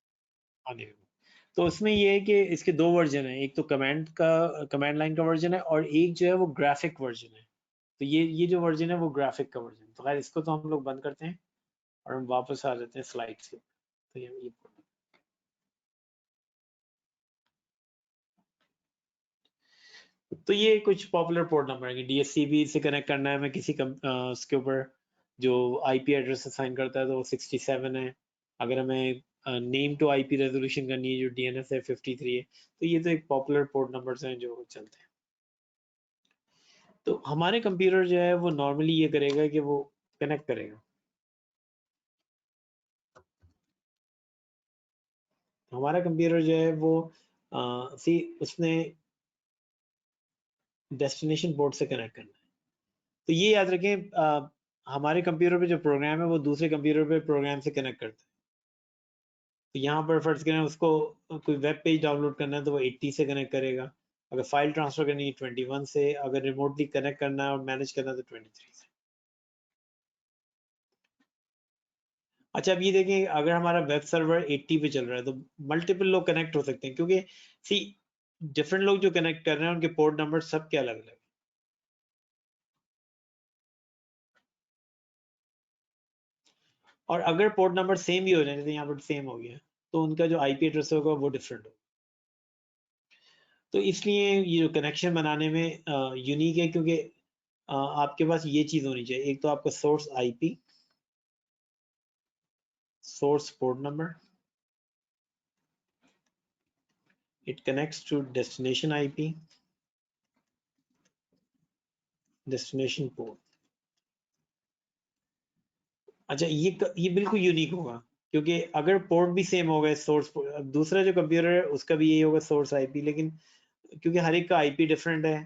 S2: तो उसमें ये है कि इसके 2 वर्जन है, एक तो कमांड लाइन का वर्जन है और एक जो है वो ग्राफिक वर्जन है। तो ये जो वर्जन है वो ग्राफिक का वर्जन। तो खैर इसको तो हम लोग बंद करते हैं और हम वापस आ जाते हैं स्लाइड्स पे। तो ये तो ये कुछ पॉपुलर पोर्ट नंबर है कि डीएससीबी से कनेक्ट करना है, मैं किसी उसके ऊपर जो आईपी एड्रेस असाइन करता है तो वो 67 है। अगर हमें नेम टू आईपी रेजोल्यूशन करनी है जो डीएनएस है 53 है। तो ये तो एक पॉपुलर पोर्ट नंबर्स हैं जो चलते हैं। तो हमारे कंप्यूटर जो है वो नॉर्मली ये करेगा कि वो कनेक्ट करेगा। हमारा कंप्यूटर जो है वो सी उसने डेस्टिनेशन पोर्ट से कनेक्ट करना है। तो ये याद रखें, हमारे कंप्यूटर पे जो प्रोग्राम है वो दूसरे कंप्यूटर पे प्रोग्राम से कनेक्ट करता है। तो यहाँ पर फर्ज करें उसको कोई वेब पेज डाउनलोड करना है तो वो 80 से कनेक्ट करेगा। अगर फाइल ट्रांसफर करनी है 21 से, अगर रिमोटली कनेक्ट करना है और मैनेज करना है तो 23 से। अच्छा अब ये देखें, अगर हमारा वेब सर्वर 80 पे चल रहा है तो मल्टीपल लोग कनेक्ट हो सकते हैं, क्योंकि सी डिफरेंट लोग जो कनेक्ट कर रहे हैं उनके पोर्ट नंबर सबके अलग अलग। और अगर पोर्ट नंबर सेम भी हो जाए, जैसे यहाँ पर सेम हो गया, तो उनका जो आईपी एड्रेस होगा वो डिफरेंट होगा। तो इसलिए ये जो कनेक्शन बनाने में यूनिक है, क्योंकि आपके पास ये चीज होनी चाहिए, एक तो आपका source IP, source port number, it connects to destination IP, destination port। अच्छा ये बिल्कुल यूनिक होगा, क्योंकि अगर पोर्ट भी सेम हो गए, सोर्स दूसरा जो कंप्यूटर है उसका भी यही होगा सोर्स आईपी, लेकिन क्योंकि हर एक का आईपी डिफरेंट है,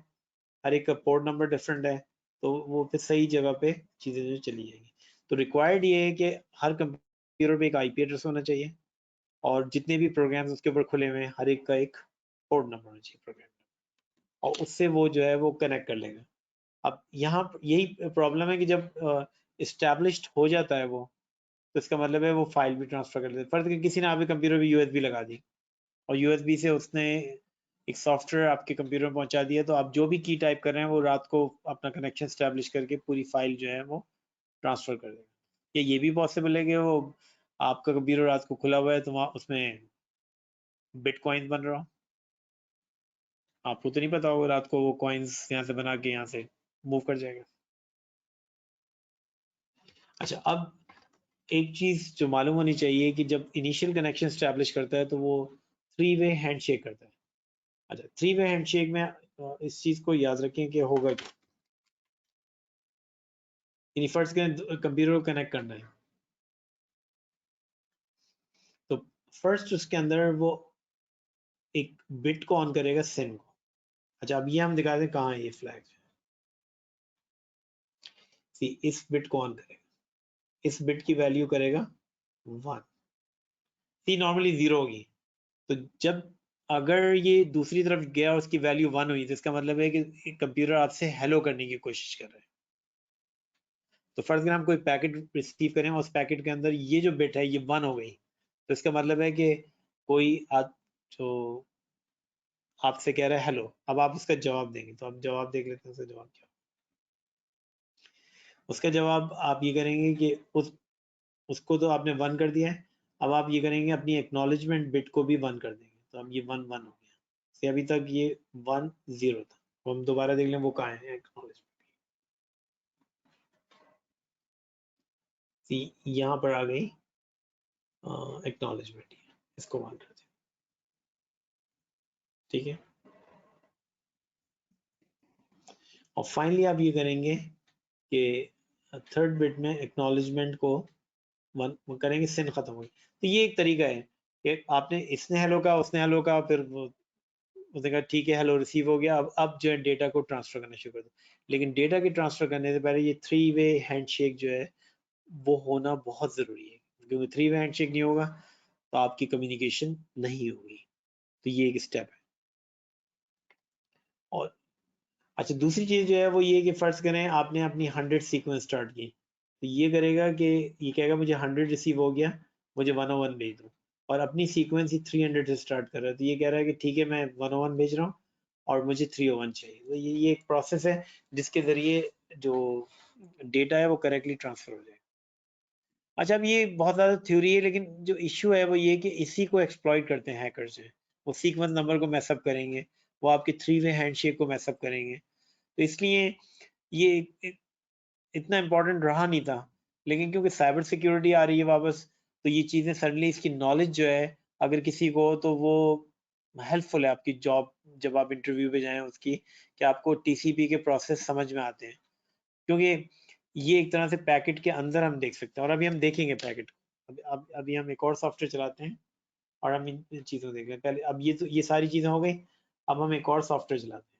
S2: हर एक का पोर्ट नंबर डिफरेंट है, तो वो फिर सही जगह पे चीजें जो चली जाएंगी। तो रिक्वायर्ड ये है कि हर कंप्यूटर पे एक आईपी एड्रेस होना चाहिए, और जितने भी प्रोग्राम्स उसके ऊपर खुले हुए हैं हर एक का एक पोर्ट नंबर होना चाहिए प्रोग्राम, और उससे वो जो है वो कनेक्ट कर लेगा। अब यहाँ यही प्रॉब्लम है कि जब इस्टेब्लिश्ड हो जाता है वो, तो इसका मतलब है वो फाइल भी ट्रांसफर कर देते हैं। फर्ज किसी ने आपके कंप्यूटर पे यूएसबी लगा दी और यूएसबी से उसने एक सॉफ्टवेयर आपके कंप्यूटर में पहुंचा दिया, तो आप जो भी की टाइप कर रहे हैं वो रात को अपना कनेक्शन स्टैब्लिश करके पूरी फाइल जो है वो ट्रांसफर कर देगा। ये भी पॉसिबल है कि वो आपका कंप्यूटर रात को खुला हुआ है तो वहाँ उसमें बिटकॉइन बन रहा हो, आपको तो नहीं पता होगा, रात को वो कॉइन्स यहाँ से बना के यहाँ से मूव कर जाएगा। अच्छा, अब एक चीज जो मालूम होनी चाहिए कि जब इनिशियल कनेक्शन स्टैब्लिश करता है तो वो 3 वे हैंडशेक करता है। अच्छा, 3 वे हैंडशेक में इस चीज को याद रखें कि होगा क्या। फर्स्ट कंप्यूटर को कनेक्ट करना है, तो फर्स्ट उसके अंदर वो एक बिट को ऑन करेगा, सिन को। अच्छा, अब ये हम दिखा दें कहाँ है ये फ्लैग। इस बिट को ऑन करेगा, इस बिट की वैल्यू करेगा 1। नॉर्मली 0 होगी, तो जब अगर ये दूसरी तरफ गया और उसकी वैल्यू 1 हुई तो इसका मतलब है कि कंप्यूटर आपसे हेलो करने की कोशिश कर रहा है। तो फर्ज करें हम कोई पैकेट रिसीव करें, उस पैकेट के अंदर ये जो बिट है ये 1 हो गई, तो इसका मतलब है कि कोई जो आपसे कह रहा है हेलो, अब आप उसका जवाब देंगे। तो आप जवाब देख लेते हैं, उसका जवाब क्या। उसका जवाब आप ये करेंगे कि उसको तो आपने 1 कर दिया है, अब आप ये करेंगे अपनी एक्नॉलेजमेंट बिट को भी 1 कर देंगे, तो अब ये 1 1 हो गया। से अभी तक ये 1 0 था, तो हम दोबारा देख लें वो कहाँ है एक्नॉलेजमेंट। यहाँ पर आ गई एक्नॉलेजमेंट, इसको 1 कर दें, ठीक है। और फाइनली आप ये करेंगे कि थर्ड बिट में एक्नॉलेजमेंट को 1 करेंगे, सिन खत्म हो गई। तो ये एक तरीका है कि आपने इसने हेलो कहा, उसने हेलो कहा, फिर उसने कहा ठीक है हेलो रिसीव हो गया, अब जो है डेटा को ट्रांसफर करना शुरू कर दो। लेकिन डेटा के ट्रांसफर करने से पहले ये 3 वे हैंडशेक जो है वो होना बहुत जरूरी है, क्योंकि 3 वे हैंडशेक नहीं होगा तो आपकी कम्युनिकेशन नहीं होगी। तो ये एक स्टेप है। और अच्छा, दूसरी चीज जो है वो ये कि फर्ज करें आपने अपनी 100 सीक्वेंस स्टार्ट की, तो ये करेगा कि ये कहेगा मुझे 100 रिसीव हो गया, मुझे 101 भेज दो, और अपनी सीक्वेंस ही 300 से स्टार्ट कर रहा है, तो ये कह रहा है कि ठीक है मैं 101 भेज रहा हूँ और मुझे 301 चाहिए। तो ये एक प्रोसेस है जिसके जरिए जो डेटा है वो करेक्टली ट्रांसफर हो जाए। अच्छा, अब ये बहुत ज़्यादा थ्योरी है, लेकिन जो इश्यू है वो ये कि इसी को एक्सप्लॉइट करते हैं हैकर्स हैं। वो सीक्वेंस नंबर को मैसअप करेंगे, वो आपके 3 वे हैंडशेक को मैसअप करेंगे, तो इसलिए ये इतना इम्पोर्टेंट रहा नहीं था। लेकिन क्योंकि साइबर सिक्योरिटी आ रही है वापस, तो ये चीज़ें सडनली इसकी नॉलेज जो है अगर किसी को हो तो वो हेल्पफुल है आपकी जॉब, जब आप इंटरव्यू पे जाएं उसकी, कि आपको टीसीपी के प्रोसेस समझ में आते हैं, क्योंकि ये एक तरह से पैकेट के अंदर हम देख सकते हैं। और अभी हम देखेंगे पैकेट को, अभी हम एक और सॉफ्टवेयर चलाते हैं और हम इन चीज़ों को देख रहे हैं। पहले अब ये तो ये सारी चीज़ें हो गई, अब हम एक और सॉफ्टवेयर चलाते हैं।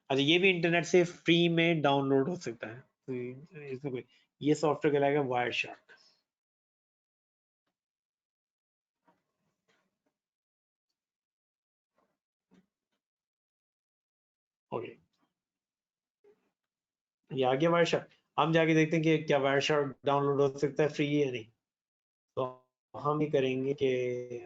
S2: अच्छा, ये भी इंटरनेट से फ्री में डाउनलोड हो सकता है, तो इसमें कोई, ये सॉफ्टवेयर कहलाएगा वायर शार्क। ओके, ये आ गया वायर शार्क। हम जाके देखते हैं कि क्या वायर शार्क डाउनलोड हो सकता है फ्री या नहीं। तो हम ये करेंगे कि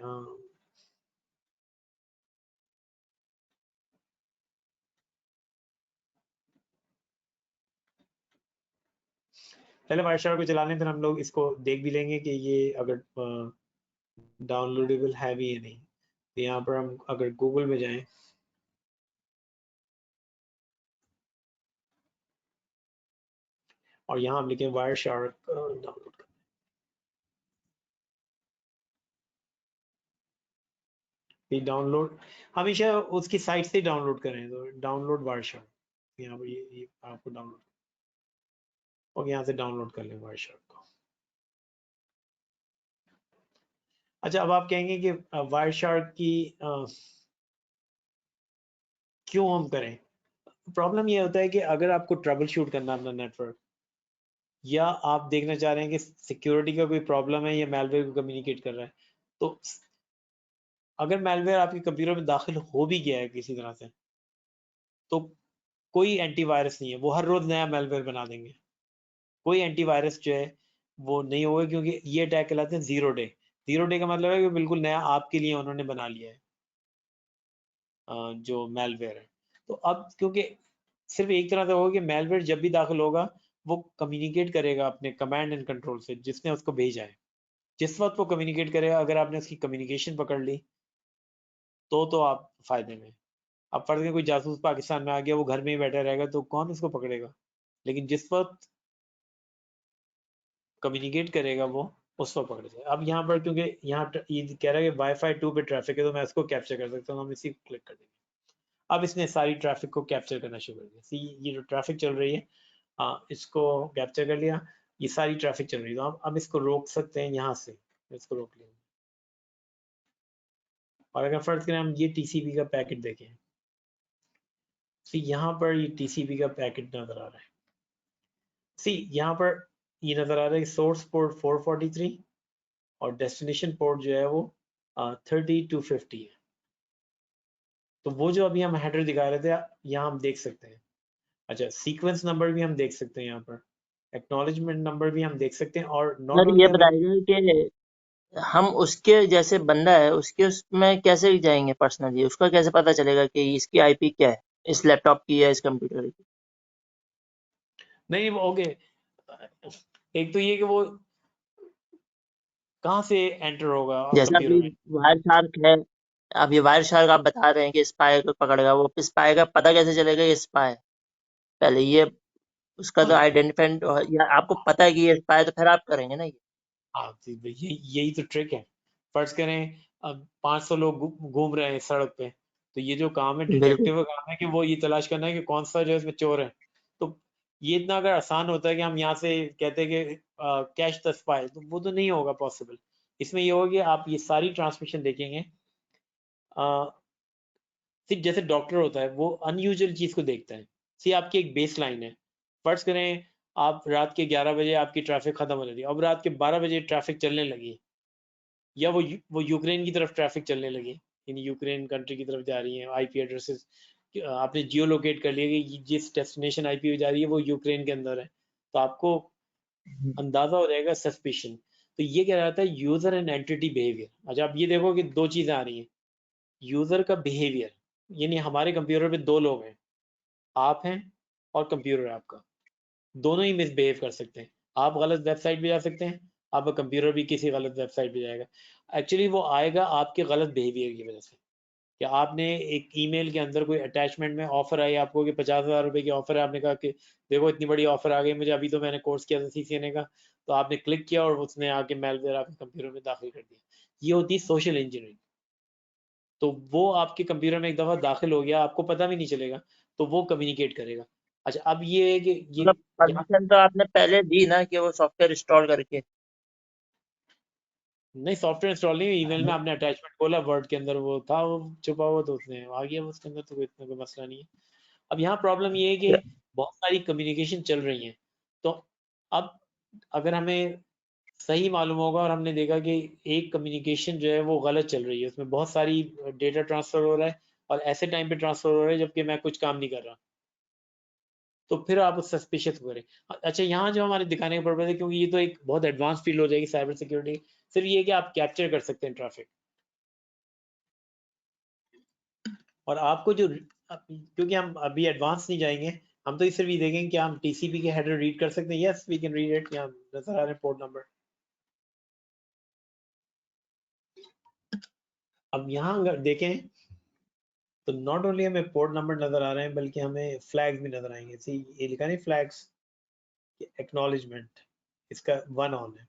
S2: पहले वायर शार्क को चलाने, फिर हम लोग इसको देख भी लेंगे कि ये अगर डाउनलोडेबल है भी या नहीं। तो यहाँ पर हम अगर गूगल में जाएं और यहाँ हम लिखें वायर शार्क डाउनलोड कर, डाउनलोड हमेशा उसकी साइट से डाउनलोड करें, तो डाउनलोड वायर शार्क, यहाँ पर ये आपको डाउनलोड, और यहाँ से डाउनलोड कर लें वायर शार्क को। अच्छा, अब आप कहेंगे कि वायर शार्क की क्यों हम करें। प्रॉब्लम ये होता है कि अगर आपको ट्रबल शूट करना अपना नेटवर्क, या आप देखना चाह रहे हैं कि सिक्योरिटी का कोई प्रॉब्लम है या मैलवेयर को कम्युनिकेट कर रहा है। तो अगर मैलवेयर आपके कंप्यूटर में दाखिल हो भी गया है किसी तरह से, तो कोई एंटीवायरस नहीं है, वो हर रोज नया मैलवेयर बना देंगे। कोई एंटीवायरस जो है वो नहीं होगा, क्योंकि ये अटैक कहलाते हैं 0 डे। 0 डे का मतलब है कि बिल्कुल नया आपके लिए उन्होंने बना लिया है जो मैलवेयर है। तो अब क्योंकि सिर्फ एक तरह से होगा कि मैलवेयर जब भी दाखिल होगा वो कम्युनिकेट करेगा अपने कमांड एंड कंट्रोल से जिसने उसको भेजा है। जिस वक्त वो कम्युनिकेट करेगा, अगर आपने उसकी कम्युनिकेशन पकड़ ली तो आप फायदे में। अब फर्ज है कोई जासूस पाकिस्तान में आ गया, वो घर में ही बैठा रहेगा तो कौन उसको पकड़ेगा। लेकिन जिस वक्त कम्युनिकेट करेगा वो उस वक्त पकड़ जाए। अब यहाँ पर क्योंकि यहाँ ये कह रहा है कि वाईफाई 2 पे ट्रैफिक है, तो मैं इसको कैप्चर कर सकता हूँ। हम इसी को क्लिक कर देंगे। अब इसने सारी ट्रैफिक को कैप्चर करना शुरू कर दिया। सी ये जो ट्रैफिक चल रही है इसको कैप्चर कर लिया। ये सारी ट्रैफिक चल रही है, तो अब इसको रोक सकते हैं यहाँ से। इसको रोक लिया। और अगर फर्ज करें हम ये टीसीपी का पैकेट देखें, सी यहाँ पर ये टीसीपी का पैकेट नजर आ रहा है। सी यहाँ पर ये नजर आ रहा है सोर्स पोर्ट 443 और डेस्टिनेशन पोर्ट जो है वो 3250 है। तो वो जो अभी हम हेडर दिखा रहे थे यहाँ हम देख सकते हैं। अच्छा, सीक्वेंस नंबर भी हम देख सकते हैं यहाँ पर, एक्नॉलेजमेंट नंबर भी हम देख सकते हैं। और नॉट
S3: सर
S2: ओनली
S3: ये
S2: अगर
S3: बताइए कि हम उसके जैसे बंदा है उसके उसमें कैसे जाएंगे पर्सनली, उसका कैसे पता चलेगा कि इसकी आईपी क्या है, इस लैपटॉप की या इस कंप्यूटर की?
S2: नहीं वो ओके, एक तो ये कि वो कहाँ से एंटर होगा
S3: जैसे
S2: कंप्यूटर
S3: अभी
S2: में।
S3: वायर शार्क है, अब ये वायर शार्क आप बता रहे हैं कि स्पाई को पकड़ेगा, वो स्पाई का पता कैसे चलेगा ये स्पाई है? पहले ये उसका तो
S2: हाँ
S3: आइडेंटिफाइड, या आपको पता है कि ये स्पाई है तो फिर आप करेंगे ना ये?
S2: हाँ, तो यही तो ट्रिक है। फर्ज करें अब 500 लोग घूम रहे हैं सड़क पे, तो ये जो काम है
S3: बिल्कुल।
S2: डिटेक्टिव का काम है कि वो ये तलाश करना है कि कौन सा जो है इसमें चोर है। तो ये इतना अगर आसान होता है कि हम यहाँ से कहते हैं कि कैश द स्पाई, तो वो तो नहीं होगा पॉसिबल। इसमें ये होगा कि आप ये सारी ट्रांसमिशन देखेंगे। सिर्फ जैसे डॉक्टर होता है वो अनयूजुअल चीज को देखता है। सी आपकी एक बेस लाइन है। फर्ज करें आप रात के 11 बजे आपकी ट्रैफिक खत्म हो रही है, अब रात के 12 बजे ट्रैफिक चलने लगी, या वो यूक्रेन की तरफ ट्रैफिक चलने लगी, इन यूक्रेन कंट्री की तरफ जा रही है आईपी एड्रेसेस। आपने जियो लोकेट कर लिया कि जिस डेस्टिनेशन आईपी जा रही है वो यूक्रेन के अंदर है, तो आपको अंदाजा हो जाएगा, सस्पिशन। तो ये क्या रहता है, यूजर एंड एंटिटी बिहेवियर। अच्छा, आप ये देखो कि दो चीजें आ रही हैं। यूजर का बिहेवियर, यानी हमारे कंप्यूटर पे दो लोग हैं, आप हैं और कंप्यूटर है आपका। दोनों ही मिसबिहेव कर सकते हैं। आप गलत वेबसाइट पे जा सकते हैं, आपका कंप्यूटर भी किसी गलत वेबसाइट पे जाएगा। एक्चुअली वो आएगा आपके गलत बिहेवियर की वजह से, कि आपने एक ईमेल के अंदर कोई अटैचमेंट में ऑफर आई आपको कि 50,000 रुपए की ऑफर है, आपने कहा कि देखो इतनी बड़ी ऑफर आ गई मुझे, अभी तो मैंने कोर्स किया था सीसीएनए का। तो आपने क्लिक किया और उसने आके मेलवेयर आपके कंप्यूटर में दाखिल कर दिया। ये होती है सोशल इंजीनियरिंग। तो वो आपके कंप्यूटर में एक दफा दाखिल हो गया, आपको पता भी नहीं चलेगा, तो वो कम्युनिकेट करेगा। अच्छा, अब ये है कि ये
S3: मतलब
S2: यहाँ
S3: परमिशन तो आपने पहले दी ना कि वो सॉफ्टवेयर इंस्टॉल करके?
S2: नहीं, सॉफ्टवेयर इंस्टॉल नहीं, ईमेल में आपने अटैचमेंट खोला, वर्ड के अंदर वो था, वो छुपा हुआ, तो उसने आ गया उसके अंदर, तो कोई इतना कोई मसला नहीं है। अब यहाँ प्रॉब्लम ये है कि बहुत सारी कम्युनिकेशन चल रही हैं। तो अब अगर हमें सही मालूम होगा और हमने देखा कि एक कम्युनिकेशन जो है वो गलत चल रही है, उसमें बहुत सारी डेटा ट्रांसफर हो रहा है और ऐसे टाइम पे ट्रांसफर हो रहा है जबकि मैं कुछ काम नहीं कर रहा, तो फिर आप सस्पिशियस करें। अच्छा, यहाँ जो हमारे दिखाने का पर्पज है, क्योंकि ये तो एक बहुत एडवांस फील्ड हो जाएगी साइबर सिक्योरिटी, सिर्फ ये कि आप कैप्चर कर सकते हैं ट्रैफिक। और आपको जो क्योंकि हम अभी एडवांस नहीं जाएंगे, हम तो सिर्फ ये देखेंगे कि हम टीसीपी के हेडर रीड कर सकते हैं। Yes we can read it, यहाँ नजर आ रहे हैं पोर्ट नंबर। अब यहाँ अगर देखें तो नॉट ओनली हमें पोर्ट नंबर नजर आ रहे हैं बल्कि हमें फ्लैग्स भी नजर आएंगे। सी ये लिखा नहीं फ्लैग्स, एक्नॉलेजमेंट, इसका 1 ऑन है।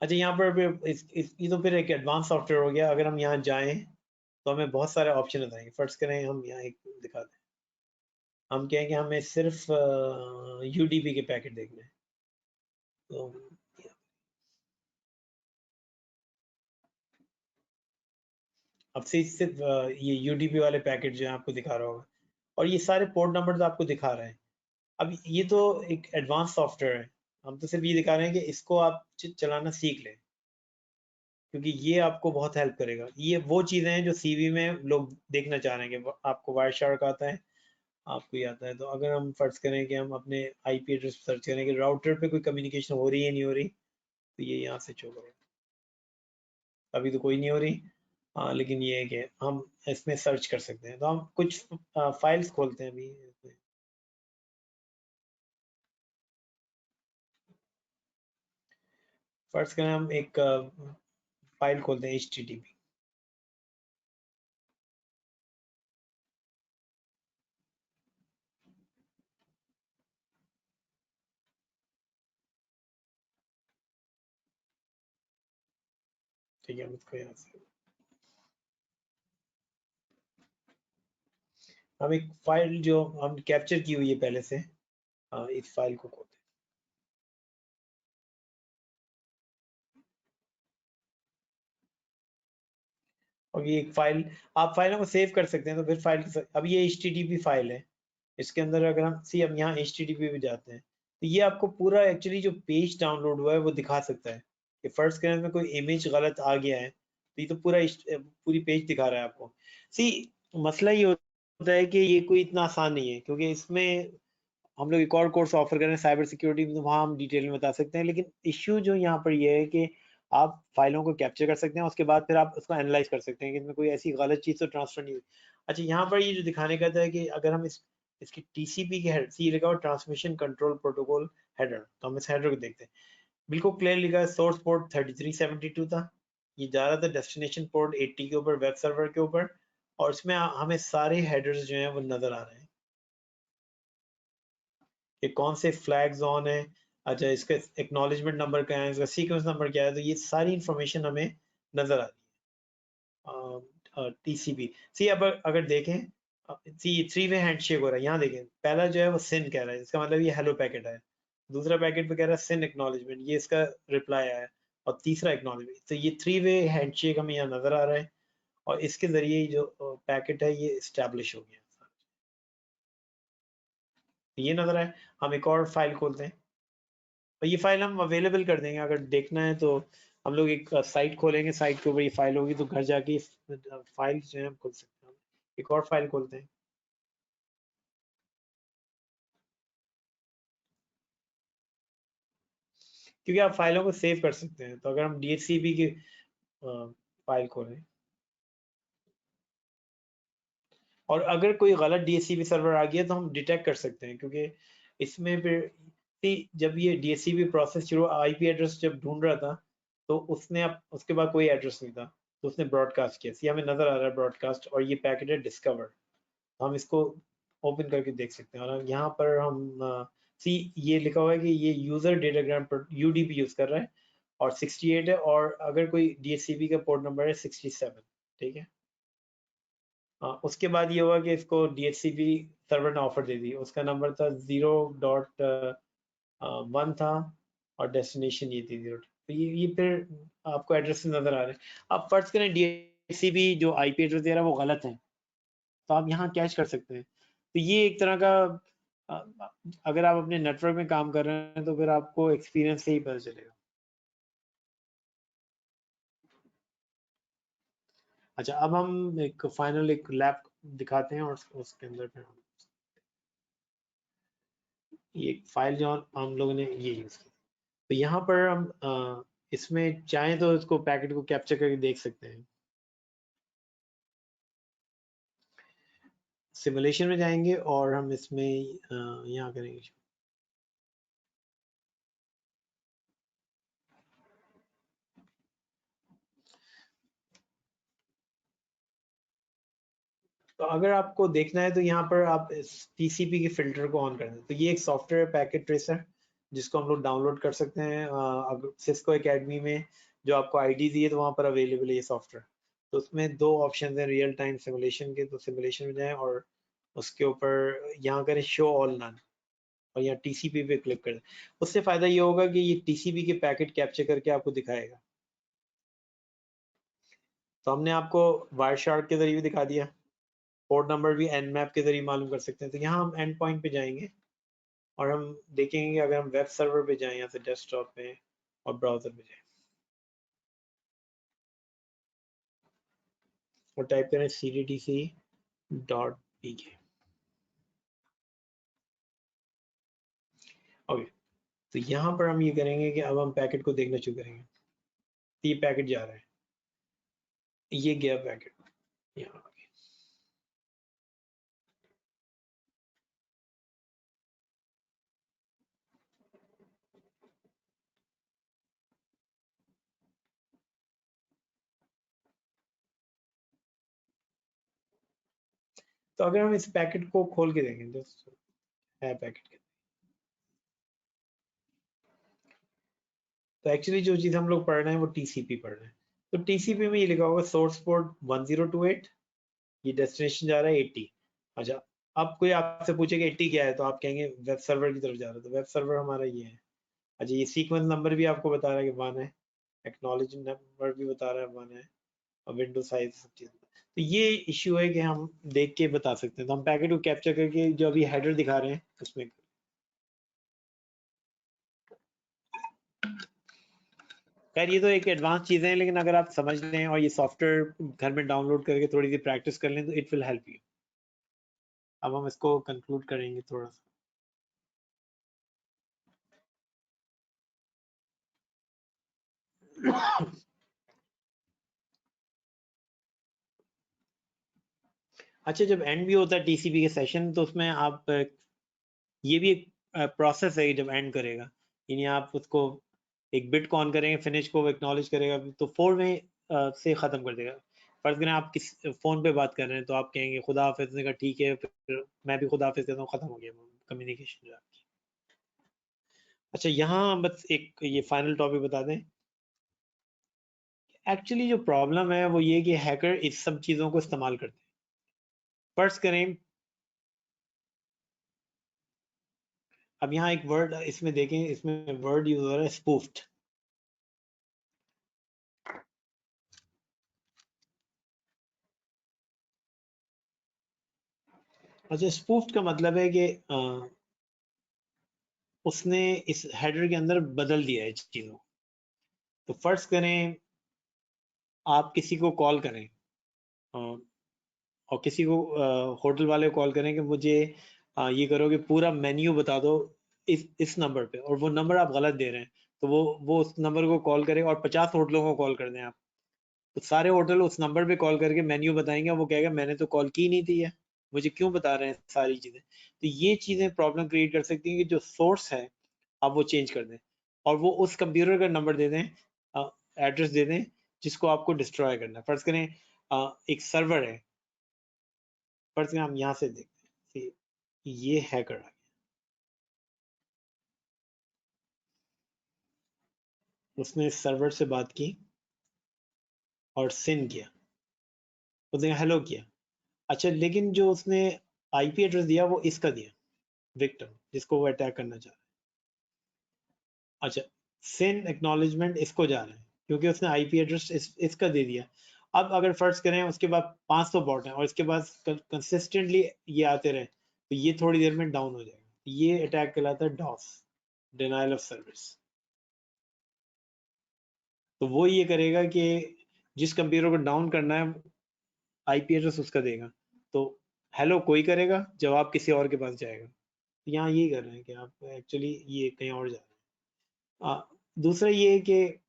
S2: अच्छा, यहाँ पर ये तो फिर एक एडवांस सॉफ्टवेयर हो गया। अगर हम यहाँ जाएं तो हमें बहुत सारे ऑप्शन नजर आएंगे। फर्स्ट करें हम यहाँ एक दिखाते हैं, हम कहेंगे हमें सिर्फ यूडीपी के पैकेट देखने हैं, तो अब से सिर्फ ये यूडीपी वाले पैकेट जो है आपको दिखा रहा होगा, और ये सारे पोर्ट नंबर आपको दिखा रहे हैं। अब ये तो एक एडवांस सॉफ्टवेयर है, हम तो सिर्फ ये दिखा रहे हैं कि इसको आप चलाना सीख लें, क्योंकि ये आपको बहुत हेल्प करेगा। ये वो चीज़ें हैं जो सीवी में लोग देखना चाह रहे हैं कि आपको वायर शार्क आता है, आपको ये आता है। तो अगर हम फर्ज करें कि हम अपने आईपी एड्रेस सर्च करें कि राउटर पे कोई कम्युनिकेशन हो रही है नहीं हो रही, तो ये यहाँ से शो करेगा। अभी तो कोई नहीं हो रही, हाँ, लेकिन ये है कि हम इसमें सर्च कर सकते हैं। तो हम कुछ फाइल्स खोलते हैं अभी इसमें। फर्ज करें हम एक फाइल खोलते हैं HTTP। ठीक है, हम इसको यहाँ से हम एक फाइल जो हम कैप्चर की हुई है पहले से, इस फाइल को खोलते हैं। और ये एक फाइल, आप फाइलों को सेव कर सकते हैं। तो फिर फाइल अब ये HTTP फाइल है, इसके अंदर अगर हम अब यहाँ HTTP पे जाते हैं, तो ये आपको पूरा एक्चुअली जो पेज डाउनलोड हुआ है वो दिखा सकता है कि फर्स्ट करें में कोई इमेज गलत आ गया है, तो ये तो पूरी पेज दिखा रहा है आपको। सी मसला ये होता है कि ये कोई इतना आसान नहीं है, क्योंकि इसमें हम लोग एक और कोर्स ऑफर कर रहे हैं साइबर सिक्योरिटी में, तो वहाँ हम डिटेल में बता सकते हैं। लेकिन इश्यू जो यहाँ पर ये है कि आप फाइलों को कैप्चर कर सकते हैं, उसके बाद फिर आप उसको एनालाइज कर सकते हैं कि इसमें कोई ऐसी गलत चीज़ तो ट्रांसफर नहीं हुई। अच्छा, यहाँ पर ये जो दिखाने का है कि अगर हम इसकी टीसीपी के हेडर, सी लिखा हुआ ट्रांसमिशन कंट्रोल प्रोटोकॉल हेडर, तो हम इस हेडर को देखते हैं। बिल्कुल क्लियर लिखा है, सोर्स पोर्ट 3372 था, ये जा रहा था डेस्टिनेशन पोर्ट 80 के ऊपर, वेब सर्वर के ऊपर, और इसमें हमें सारे हेडर्स जो हैं वो नजर आ रहे हैं कि कौन से फ्लैग्स ऑन है। अच्छा, इसका एक्नॉलेजमेंट नंबर क्या है, इसका सीक्वेंस नंबर क्या है, तो ये सारी इंफॉर्मेशन हमें नजर आ रही है। टीसीपी सी, अब अगर देखें, सी 3 वे हैंडशेक हो रहा है, यहाँ देखें, पहला जो है वो सिन कह रहा है, इसका मतलब ये हेलो पैकेट है। दूसरा पैकेट पे कह रहा है सिन एक्नॉलेजमेंट, ये इसका रिप्लाई आया है। और तीसरा एक्नॉलेजमेंट, तो ये 3 वे हैंडशेक हमें यहाँ नजर आ रहा है, और इसके जरिए जो पैकेट है ये स्टैब्लिश हो गया। ये नजर आए। हम एक और फाइल खोलते हैं, और ये फाइल हम अवेलेबल कर देंगे, अगर देखना है तो हम लोग एक साइट खोलेंगे, साइट के ऊपर ये फाइल होगी, तो घर जाके फाइल जो है हम खोल सकते हैं। एक और फाइल खोलते हैं, क्योंकि आप फाइलों को सेव कर सकते हैं। तो अगर हम DHCP की फाइल खोलें, और अगर कोई गलत DHCP सर्वर आ गया तो हम डिटेक्ट कर सकते हैं, क्योंकि इसमें फिर जब ये DHCP प्रोसेस शुरू IP एड्रेस जब ढूंढ रहा था, तो उसने उसके बाद कोई एड्रेस नहीं था, तो उसने ब्रॉडकास्ट किया। सी हमें नजर आ रहा है ब्रॉडकास्ट, और ये पैकेट है डिस्कवर, हम इसको ओपन करके देख सकते हैं। और यहाँ पर हम सी ये लिखा हुआ है कि ये यूजर डेटाग्राम पर UDP यूज कर रहा है, और 68 है, और अगर कोई DHCP का पोर्ट नंबर है 67। ठीक है, उसके बाद ये हुआ कि इसको DHCP सर्वर ने ऑफर दे दी, उसका नंबर था 0.1 था, और डेस्टिनेशन ये थी 0। तो ये फिर आपको एड्रेस नजर आ रहे हैं। आप फर्ज करें DHCP जो IP एड्रेस दे रहा है वो गलत है, तो आप यहाँ कैच कर सकते हैं। तो ये एक तरह का अगर आप अपने नेटवर्क में काम कर रहे हैं तो फिर आपको एक्सपीरियंस से ही पता चलेगा। अच्छा, अब हम एक फाइनल एक लैब दिखाते हैं, और उसके अंदर फिर हम ये फाइल जो हम लोगों ने ये यूज की, तो यहाँ पर हम इसमें चाहें तो इसको पैकेट को कैप्चर करके देख सकते हैं। सिमुलेशन में जाएंगे और हम इसमें यहाँ करेंगे। तो अगर आपको देखना है तो यहाँ पर आप इस TCP के फिल्टर को ऑन कर दें। तो ये एक सॉफ्टवेयर पैकेट ट्रेसर, जिसको हम लोग डाउनलोड कर सकते हैं सिस्को एकेडमी में, जो आपको ID दी है तो वहाँ पर अवेलेबल है ये सॉफ्टवेयर। तो उसमें 2 ऑप्शन है रियल टाइम सिमुलेशन के, तो सिमुलेशन में जाएं और उसके ऊपर यहाँ करें शो ऑल नन, और यहाँ TCP पे क्लिक कर दें। उससे फायदा ये होगा कि ये TCP के पैकेट कैप्चर करके आपको दिखाएगा। तो हमने आपको वायर शार्क के जरिए भी दिखा दिया, पोर्ट नंबर भी Nmap के जरिए मालूम कर सकते हैं। तो यहाँ हम एंड पॉइंट पे जाएंगे, और हम देखेंगे कि अगर हम वेब सर्वर पे जाएं यहाँ से डेस्कटॉप पे और ब्राउजर पे जाएं और टाइप करें cdtc.pk। ओके, तो यहाँ पर हम ये करेंगे कि अब हम पैकेट को देखना शुरू करेंगे। तो ये पैकेट जा रहा है, ये गया पैकेट यहाँ। तो अगर हम इस पैकेट को खोल के देखें तो है पैकेट के, तो एक्चुअली जो चीज हम लोग पढ़ रहे हैं वो टीसीपी पढ़ रहे हैं। तो टीसीपी में ये लिखा होगा सोर्स पोर्ट 1028, ये डेस्टिनेशन जा रहा है 80। अच्छा, अब कोई आपसे पूछेगा 80 क्या है तो आप कहेंगे वेब सर्वर की तरफ जा रहा है, तो वेब सर्वर हमारा ये है। अच्छा, ये सीक्वेंस नंबर भी आपको बता रहा है कि 1 है, एक्नॉलेजमेंट नंबर भी बता रहा है 1 है, और विंडो साइज सब चीज। तो ये इश्यू है कि हम देख के बता सकते हैं। तो हम पैकेट को कैप्चर करके जो अभी हेडर दिखा रहे हैं उसमें, खैर ये तो एक एडवांस चीज़ें हैं, लेकिन अगर आप समझ लें और ये सॉफ्टवेयर घर में डाउनलोड करके थोड़ी सी प्रैक्टिस कर लें तो इट विल हेल्प यू। अब हम इसको कंक्लूड करेंगे थोड़ा सा। अच्छा, जब एंड भी होता है टीसीपी के सेशन तो उसमें आप ये भी एक प्रोसेस है जब एंड करेगा, यानी आप उसको एक बिट को ऑन करेंगे, फिनिश को एक्नॉलेज करेगा तो 4 में से ख़त्म कर देगा। फर्ज करें आप किस फ़ोन पे बात कर रहे हैं तो आप कहेंगे खुदा हाफिज़ ने कहा ठीक है, फिर मैं भी खुदा हाफिज़ कहता हूँ, ख़त्म हो गया कम्युनिकेशन जो आपकी। अच्छा, यहाँ बस एक ये फाइनल टॉपिक बता दें। एक्चुअली जो प्रॉब्लम है वो ये कि हैकर इस सब चीज़ों को इस्तेमाल करते हैं। फर्ज करें, अब यहाँ एक वर्ड इसमें देखें, इसमें वर्ड यूज हो रहा है स्पूफ्ड। अच्छा, स्पूफ्ड का मतलब है कि उसने इस हेडर के अंदर बदल दिया है चीज़ों। तो फर्ज करें आप किसी को कॉल करें और किसी को होटल वाले को कॉल करें कि मुझे ये करो कि पूरा मेन्यू बता दो इस नंबर पे, और वो नंबर आप गलत दे रहे हैं, तो वो उस नंबर को कॉल करे और 50 होटलों को कॉल कर दें आप, तो सारे होटल उस नंबर पे कॉल करके मेन्यू बताएंगे, वो कहेगा मैंने तो कॉल की नहीं थी है, मुझे क्यों बता रहे हैं सारी चीज़ें। तो ये चीज़ें प्रॉब्लम क्रिएट कर सकती हैं कि जो सोर्स है आप वो चेंज कर दें और वो उस कंप्यूटर का नंबर दे दें, एड्रेस दे दें जिसको आपको डिस्ट्रॉय करना है। फर्ज करें एक सर्वर है, फर्ज करें हम यहाँ से देखते हैं, ये हैकर आ गया, उसने सर्वर से बात की और सिन किया, उसने हेलो किया। अच्छा, लेकिन जो उसने आईपी एड्रेस दिया वो इसका दिया, विक्टिम जिसको वो अटैक करना चाह रहा है। अच्छा, सिन एक्नॉलेजमेंट इसको जा रहा है क्योंकि उसने आईपी एड्रेस इसका दे दिया। अब अगर फर्ज करें उसके बाद 500 बॉट हैं और इसके बाद कंसिस्टेंटली ये आते रहे तो ये थोड़ी देर में डाउन हो जाएगा। ये अटैक कहलाता है डॉस, डिनाइल ऑफ सर्विस। तो वो ये करेगा कि जिस कंप्यूटर को डाउन करना है आईपी एड्रेस उसका देगा, तो हेलो कोई करेगा, जवाब किसी और के पास जाएगा। तो यहाँ ये कर रहे हैं कि आप एक्चुअली ये कहीं और जा रहे हैं। दूसरा ये है कि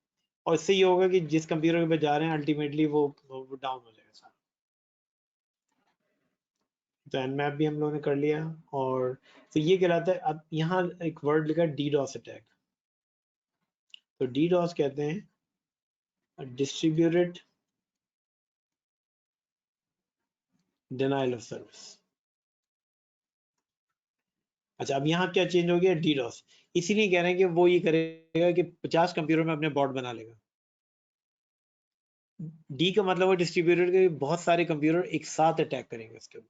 S2: और इससे ये होगा कि जिस कंप्यूटर पे जा रहे हैं अल्टीमेटली वो डाउन हो जाएगा सारा। तो एनमैप भी हम लोगों ने कर लिया, और तो ये कहलाता है, अब यहाँ एक वर्ड लिखा डीडॉस अटैक। तो डीडॉस कहते हैं डिस्ट्रीब्यूटेड डिनाइल ऑफ सर्विस। अच्छा, अब यहाँ क्या चेंज हो गया, डीडॉस, इसीलिए कह रहे हैं कि वो ये करेगा कि 50 कंप्यूटर में अपने बॉट बना लेगा। डी का मतलब है डिस्ट्रीब्यूटेड के बहुत सारे कंप्यूटर एक साथ अटैक करेंगे उसके ऊपर।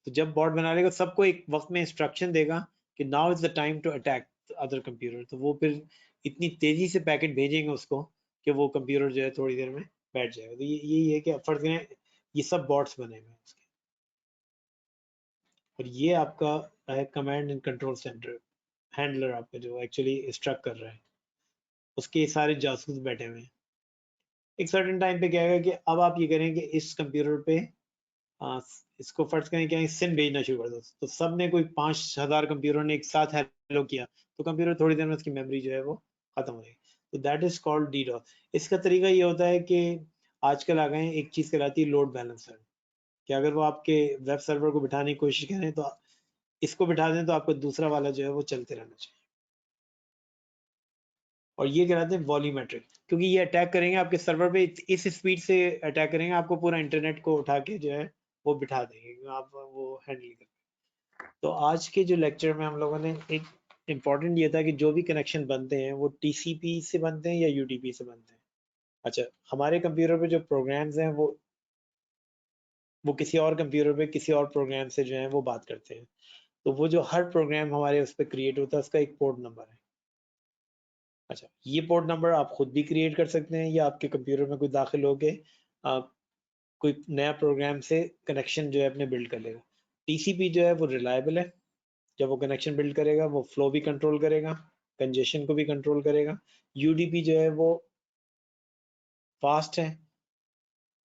S2: तो जब बॉट बना लेगा सबको एक वक्त में इंस्ट्रक्शन देगा कि now is the time to attack other computer, तो वो फिर इतनी तेजी से पैकेट भेजेंगे उसको कि वो कंप्यूटर जो है थोड़ी देर में बैठ जाएगा। तो ये है कि फर्ज करें ये सब बॉट्स बने हुए हैं उसके। और ये आपका है command and control centre, handler आपका जो एक्चुअली इंस्ट्रक्ट कर रहा है, उसके सारे जासूस बैठे हुए हैं। एक सर्टेन टाइम पे क्या है कि अब आप ये करें कि इस कंप्यूटर पे इसको फर्ज करें कि सिम भेजना शुरू कर दो, तो सब ने कोई 5000 कंप्यूटर ने एक साथ हेलो किया, तो कंप्यूटर थोड़ी देर में उसकी मेमोरी जो है वो खत्म हो गई। तो दैट इज कॉल्ड डीडोस। इसका तरीका ये होता है कि आजकल आ गए एक चीज कहलाती है लोड बैलेंसर, कि अगर वो आपके वेब सर्वर को बिठाने की कोशिश करें तो इसको बिठा दें तो आपको दूसरा वाला जो है वो चलते रहना चाहिए। और ये कहलाते हैं वॉल्यूमेट्रिक, क्योंकि ये अटैक करेंगे आपके सर्वर पे, इस स्पीड से अटैक करेंगे, आपको पूरा इंटरनेट को उठा के जो है वो बिठा देंगे, आप वो हैंडल कर। तो आज के जो लेक्चर में हम लोगों ने एक इम्पॉर्टेंट ये था कि जो भी कनेक्शन बनते हैं वो टीसीपी से बनते हैं या यूडीपी से बनते हैं। अच्छा, हमारे कंप्यूटर पे जो प्रोग्राम्स हैं वो किसी और कंप्यूटर पे किसी और प्रोग्राम से जो है वो बात करते हैं, तो वो जो हर प्रोग्राम हमारे उस पर क्रिएट होता है उसका एक पोर्ट नंबर है। अच्छा, ये पोर्ट नंबर आप खुद भी क्रिएट कर सकते हैं या आपके कंप्यूटर में कोई दाखिल होके कोई नया प्रोग्राम से कनेक्शन जो है अपने बिल्ड कर लेगा। टीसीपी जो है वो रिलायबल है, जब वो कनेक्शन बिल्ड करेगा वो फ्लो भी कंट्रोल करेगा, कंजेशन को भी कंट्रोल करेगा। यूडीपी जो है वो फास्ट है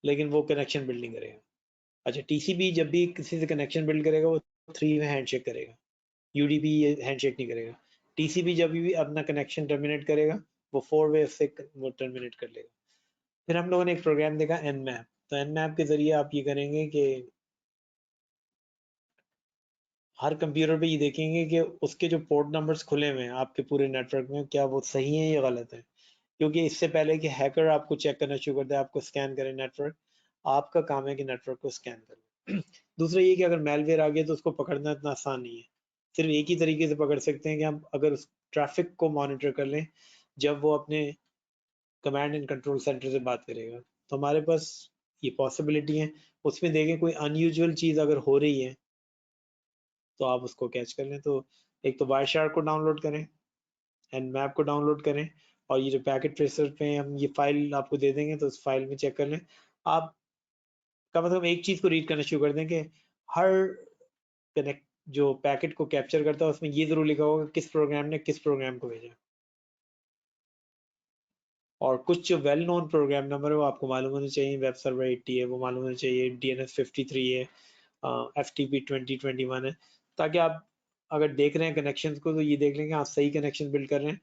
S2: लेकिन वो कनेक्शन बिल्ड नहीं करेगा। अच्छा, टीसीपी जब भी किसी से कनेक्शन बिल्ड करेगा वो 3 वे हैंडशेक करेगा, यूडीपी ये हैंडशेक नहीं करेगा। टीसीपी जब भी अपना कनेक्शन टर्मिनेट करेगा वो 4 वे से वो टर्मिनेट कर लेगा। फिर हम लोगों ने एक प्रोग्राम देखा एनमैप, तो एनमैप के जरिए आप ये करेंगे कि हर कंप्यूटर पे ये देखेंगे कि उसके जो पोर्ट नंबर्स खुले हुए हैं आपके पूरे नेटवर्क में क्या वो सही है या गलत है, क्योंकि इससे पहले कि हैकर आपको चेक करना शुरू कर दे, आपको स्कैन करे नेटवर्क, आपका काम है कि नेटवर्क को स्कैन करें। दूसरा ये कि अगर मेलवेयर आ गया तो उसको पकड़ना इतना आसान नहीं है। सिर्फ एक ही तरीके से पकड़ सकते हैं कि हम अगर उस ट्रैफिक को मॉनिटर कर लें जब वो अपने कमांड एंड कंट्रोल सेंटर से बात करेगा, तो हमारे पास ये पॉसिबिलिटी है। उसमें देखें कोई अनयूजुअल चीज़ अगर हो रही है तो आप उसको कैच कर लें। तो एक तो वायरशार्क को डाउनलोड करें, एंड मैप को डाउनलोड करें, और ये जो पैकेट ट्रेसर पे हम ये फाइल आपको दे देंगे तो उस फाइल में चेक कर लें। आप कम से कम एक चीज़ को रीड करना शुरू कर दें कि हर कनेक्ट जो पैकेट को कैप्चर करता है उसमें ये जरूर लिखा होगा किस प्रोग्राम ने किस प्रोग्राम को भेजा। और कुछ जो वेल नोन प्रोग्राम नंबर है वो आपको मालूम होने चाहिए। वेब सर्वर 80 है वो मालूम होना चाहिए, DNS 53 है, FTP 2021 है, ताकि आप अगर देख रहे हैं कनेक्शन को तो ये देख लेंगे आप सही कनेक्शन बिल्ड कर रहे हैं।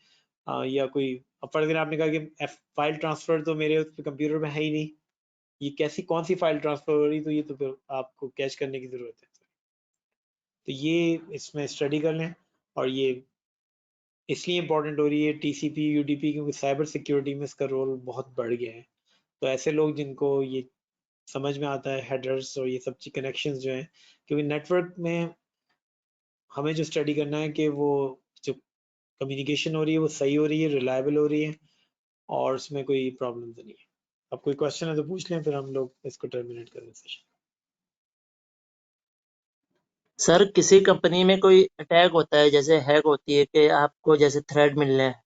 S2: या कोई अब फर्ज अगर आपने कहा कि फाइल ट्रांसफर तो मेरे उस कंप्यूटर में है ही नहीं, ये कैसी कौन सी फाइल ट्रांसफर हो रही, तो ये तो फिर आपको कैच करने की जरूरत है। तो ये इसमें स्टडी कर लें, और ये इसलिए इंपॉर्टेंट हो रही है टीसीपी यूडीपी क्योंकि साइबर सिक्योरिटी में इसका रोल बहुत बढ़ गया है। तो ऐसे लोग जिनको ये समझ में आता है हेडर्स और ये सब कनेक्शंस जो हैं, क्योंकि नेटवर्क में हमें जो स्टडी करना है कि वो जो कम्युनिकेशन हो रही है वो सही हो रही है, रिलायबल हो रही है, और उसमें कोई प्रॉब्लम तो नहीं है। अब कोई क्वेश्चन है तो पूछ लें, फिर हम लोग इसको टर्मिनेट करें सेशन।
S3: सर किसी कंपनी में कोई अटैक होता है, जैसे हैक होती है कि आपको जैसे थ्रेड मिल रहे हैं,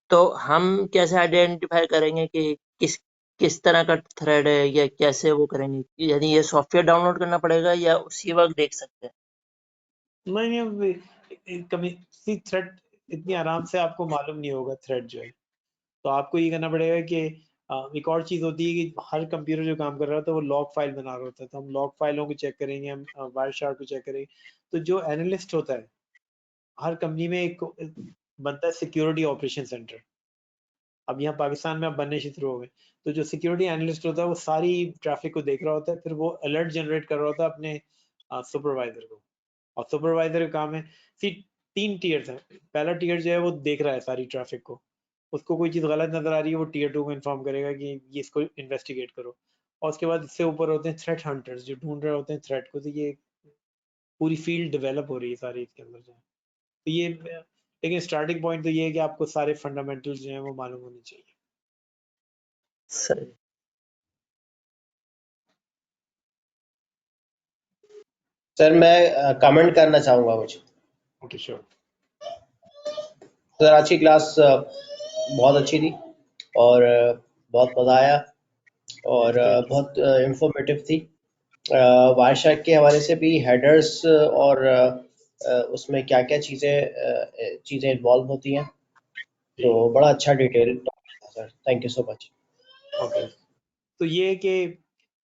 S3: तो हम कैसे आइडेंटिफाई करेंगे कि किस किस तरह का थ्रेड है, या कैसे वो करेंगे? यानी ये सॉफ्टवेयर डाउनलोड करना पड़ेगा या उसी वक्त देख सकते हैं?
S2: नहीं, अब कभी थ्रेड इतनी आराम से आपको मालूम नहीं होगा थ्रेड जो है, तो आपको ये करना पड़ेगा कि एक और चीज़ होती है कि हर कंप्यूटर जो काम कर रहा था वो लॉग फाइल बना रहा होता है, तो हम लॉग फाइलों को चेक करेंगे, हम वायरशार्क को चेक करेंगे। तो जो एनालिस्ट होता है हर कंपनी में एक बनता है सिक्योरिटी ऑपरेशन सेंटर। अब यहाँ पाकिस्तान में अब बनने शुरू हो गए, तो जो सिक्योरिटी एनालिस्ट होता है वो सारी ट्रैफिक को देख रहा होता है, फिर वो अलर्ट जनरेट कर रहा होता है अपने सुपरवाइजर को। और सुपरवाइजर का काम है, सी 3 टीयर्स हैं। पहला टीयर जो है वो देख रहा है सारी ट्रैफिक को, उसको कोई चीज़ गलत नजर आ रही है वो टीयर 2 को इन्फॉर्म करेगा कि ये इसको इन्वेस्टिगेट करो। और उसके बाद इससे ऊपर होते हैं थ्रेट हंटर्स जो ढूंढ रहे होते हैं थ्रेट को, तो ये पूरी फील्ड डेवलप हो रही है सारी इसके अंदर जो है। तो ये लेकिन स्टार्टिंग पॉइंट तो ये है कि आपको सारे फंडामेंटल्स जो हैं वो मालूम होने चाहिए।
S3: सर
S4: सर मैं कमेंट करना चाहूँगा कुछ।
S2: Okay, sure.
S4: सर आज की क्लास बहुत अच्छी थी और बहुत मज़ा आया और बहुत इंफॉर्मेटिव थी, वायरशार्क के हवाले से भी हेडर्स और उसमें क्या क्या चीज़ें इन्वॉल्व होती हैं, तो बड़ा अच्छा डिटेल था sir, thank you so much.
S2: Okay, तो ये है कि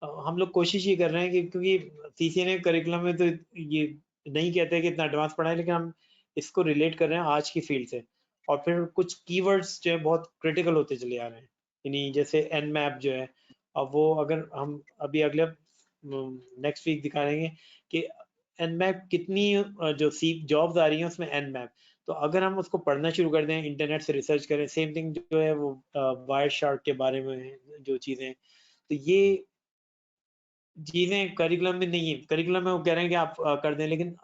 S2: हम लोग कोशिश ये कर रहे हैं कि क्योंकि सीसीएनए करिकुलम में तो ये नहीं कहते कि इतना एडवांस पढ़ा है, लेकिन हम इसको रिलेट कर रहे हैं आज की फील्ड से, और फिर कुछ कीवर्ड्स जो है बहुत क्रिटिकल होते चले आ रहे हैं, यानी जैसे एन मैप जो है, अब वो अगर हम अभी अगले नेक्स्ट वीक दिखा देंगे कि एन मैप कितनी जो सी जॉब्स आ रही हैं उसमें एन मैप, तो अगर हम उसको पढ़ना शुरू कर दें, इंटरनेट से रिसर्च करें, सेम थिंग जो है वो वायर शार्क के बारे में जो चीज़ें, तो ये चीजें करिकुलम में नहीं है। करिकुलम में वो कह रहे हैं कि आप कर दें, लेकिन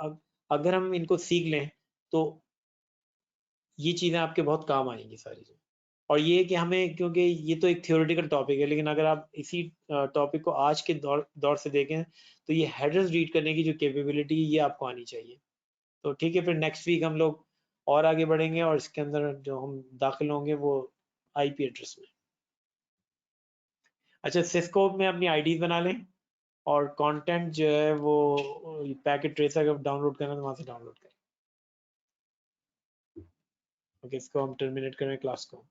S2: अगर हम इनको सीख लें तो ये चीजें आपके बहुत काम आएंगी सारी चीजें। और ये है कि हमें, क्योंकि ये तो एक थियोरेटिकल टॉपिक है, लेकिन अगर आप इसी टॉपिक को आज के दौर से देखें तो ये हेडर्स रीड करने की जो कैपेबिलिटी ये आपको आनी चाहिए। तो ठीक है, फिर नेक्स्ट वीक हम लोग और आगे बढ़ेंगे, और इसके अंदर जो हम दाखिल होंगे वो आईपी एड्रेस में। अच्छा, सिस्को में अपनी आईडीज बना लें, और कंटेंट जो है वो पैकेट ट्रेसर का डाउनलोड करना तो वहां से डाउनलोड करें। ओके, इसको हम टर्मिनेट करें क्लास को।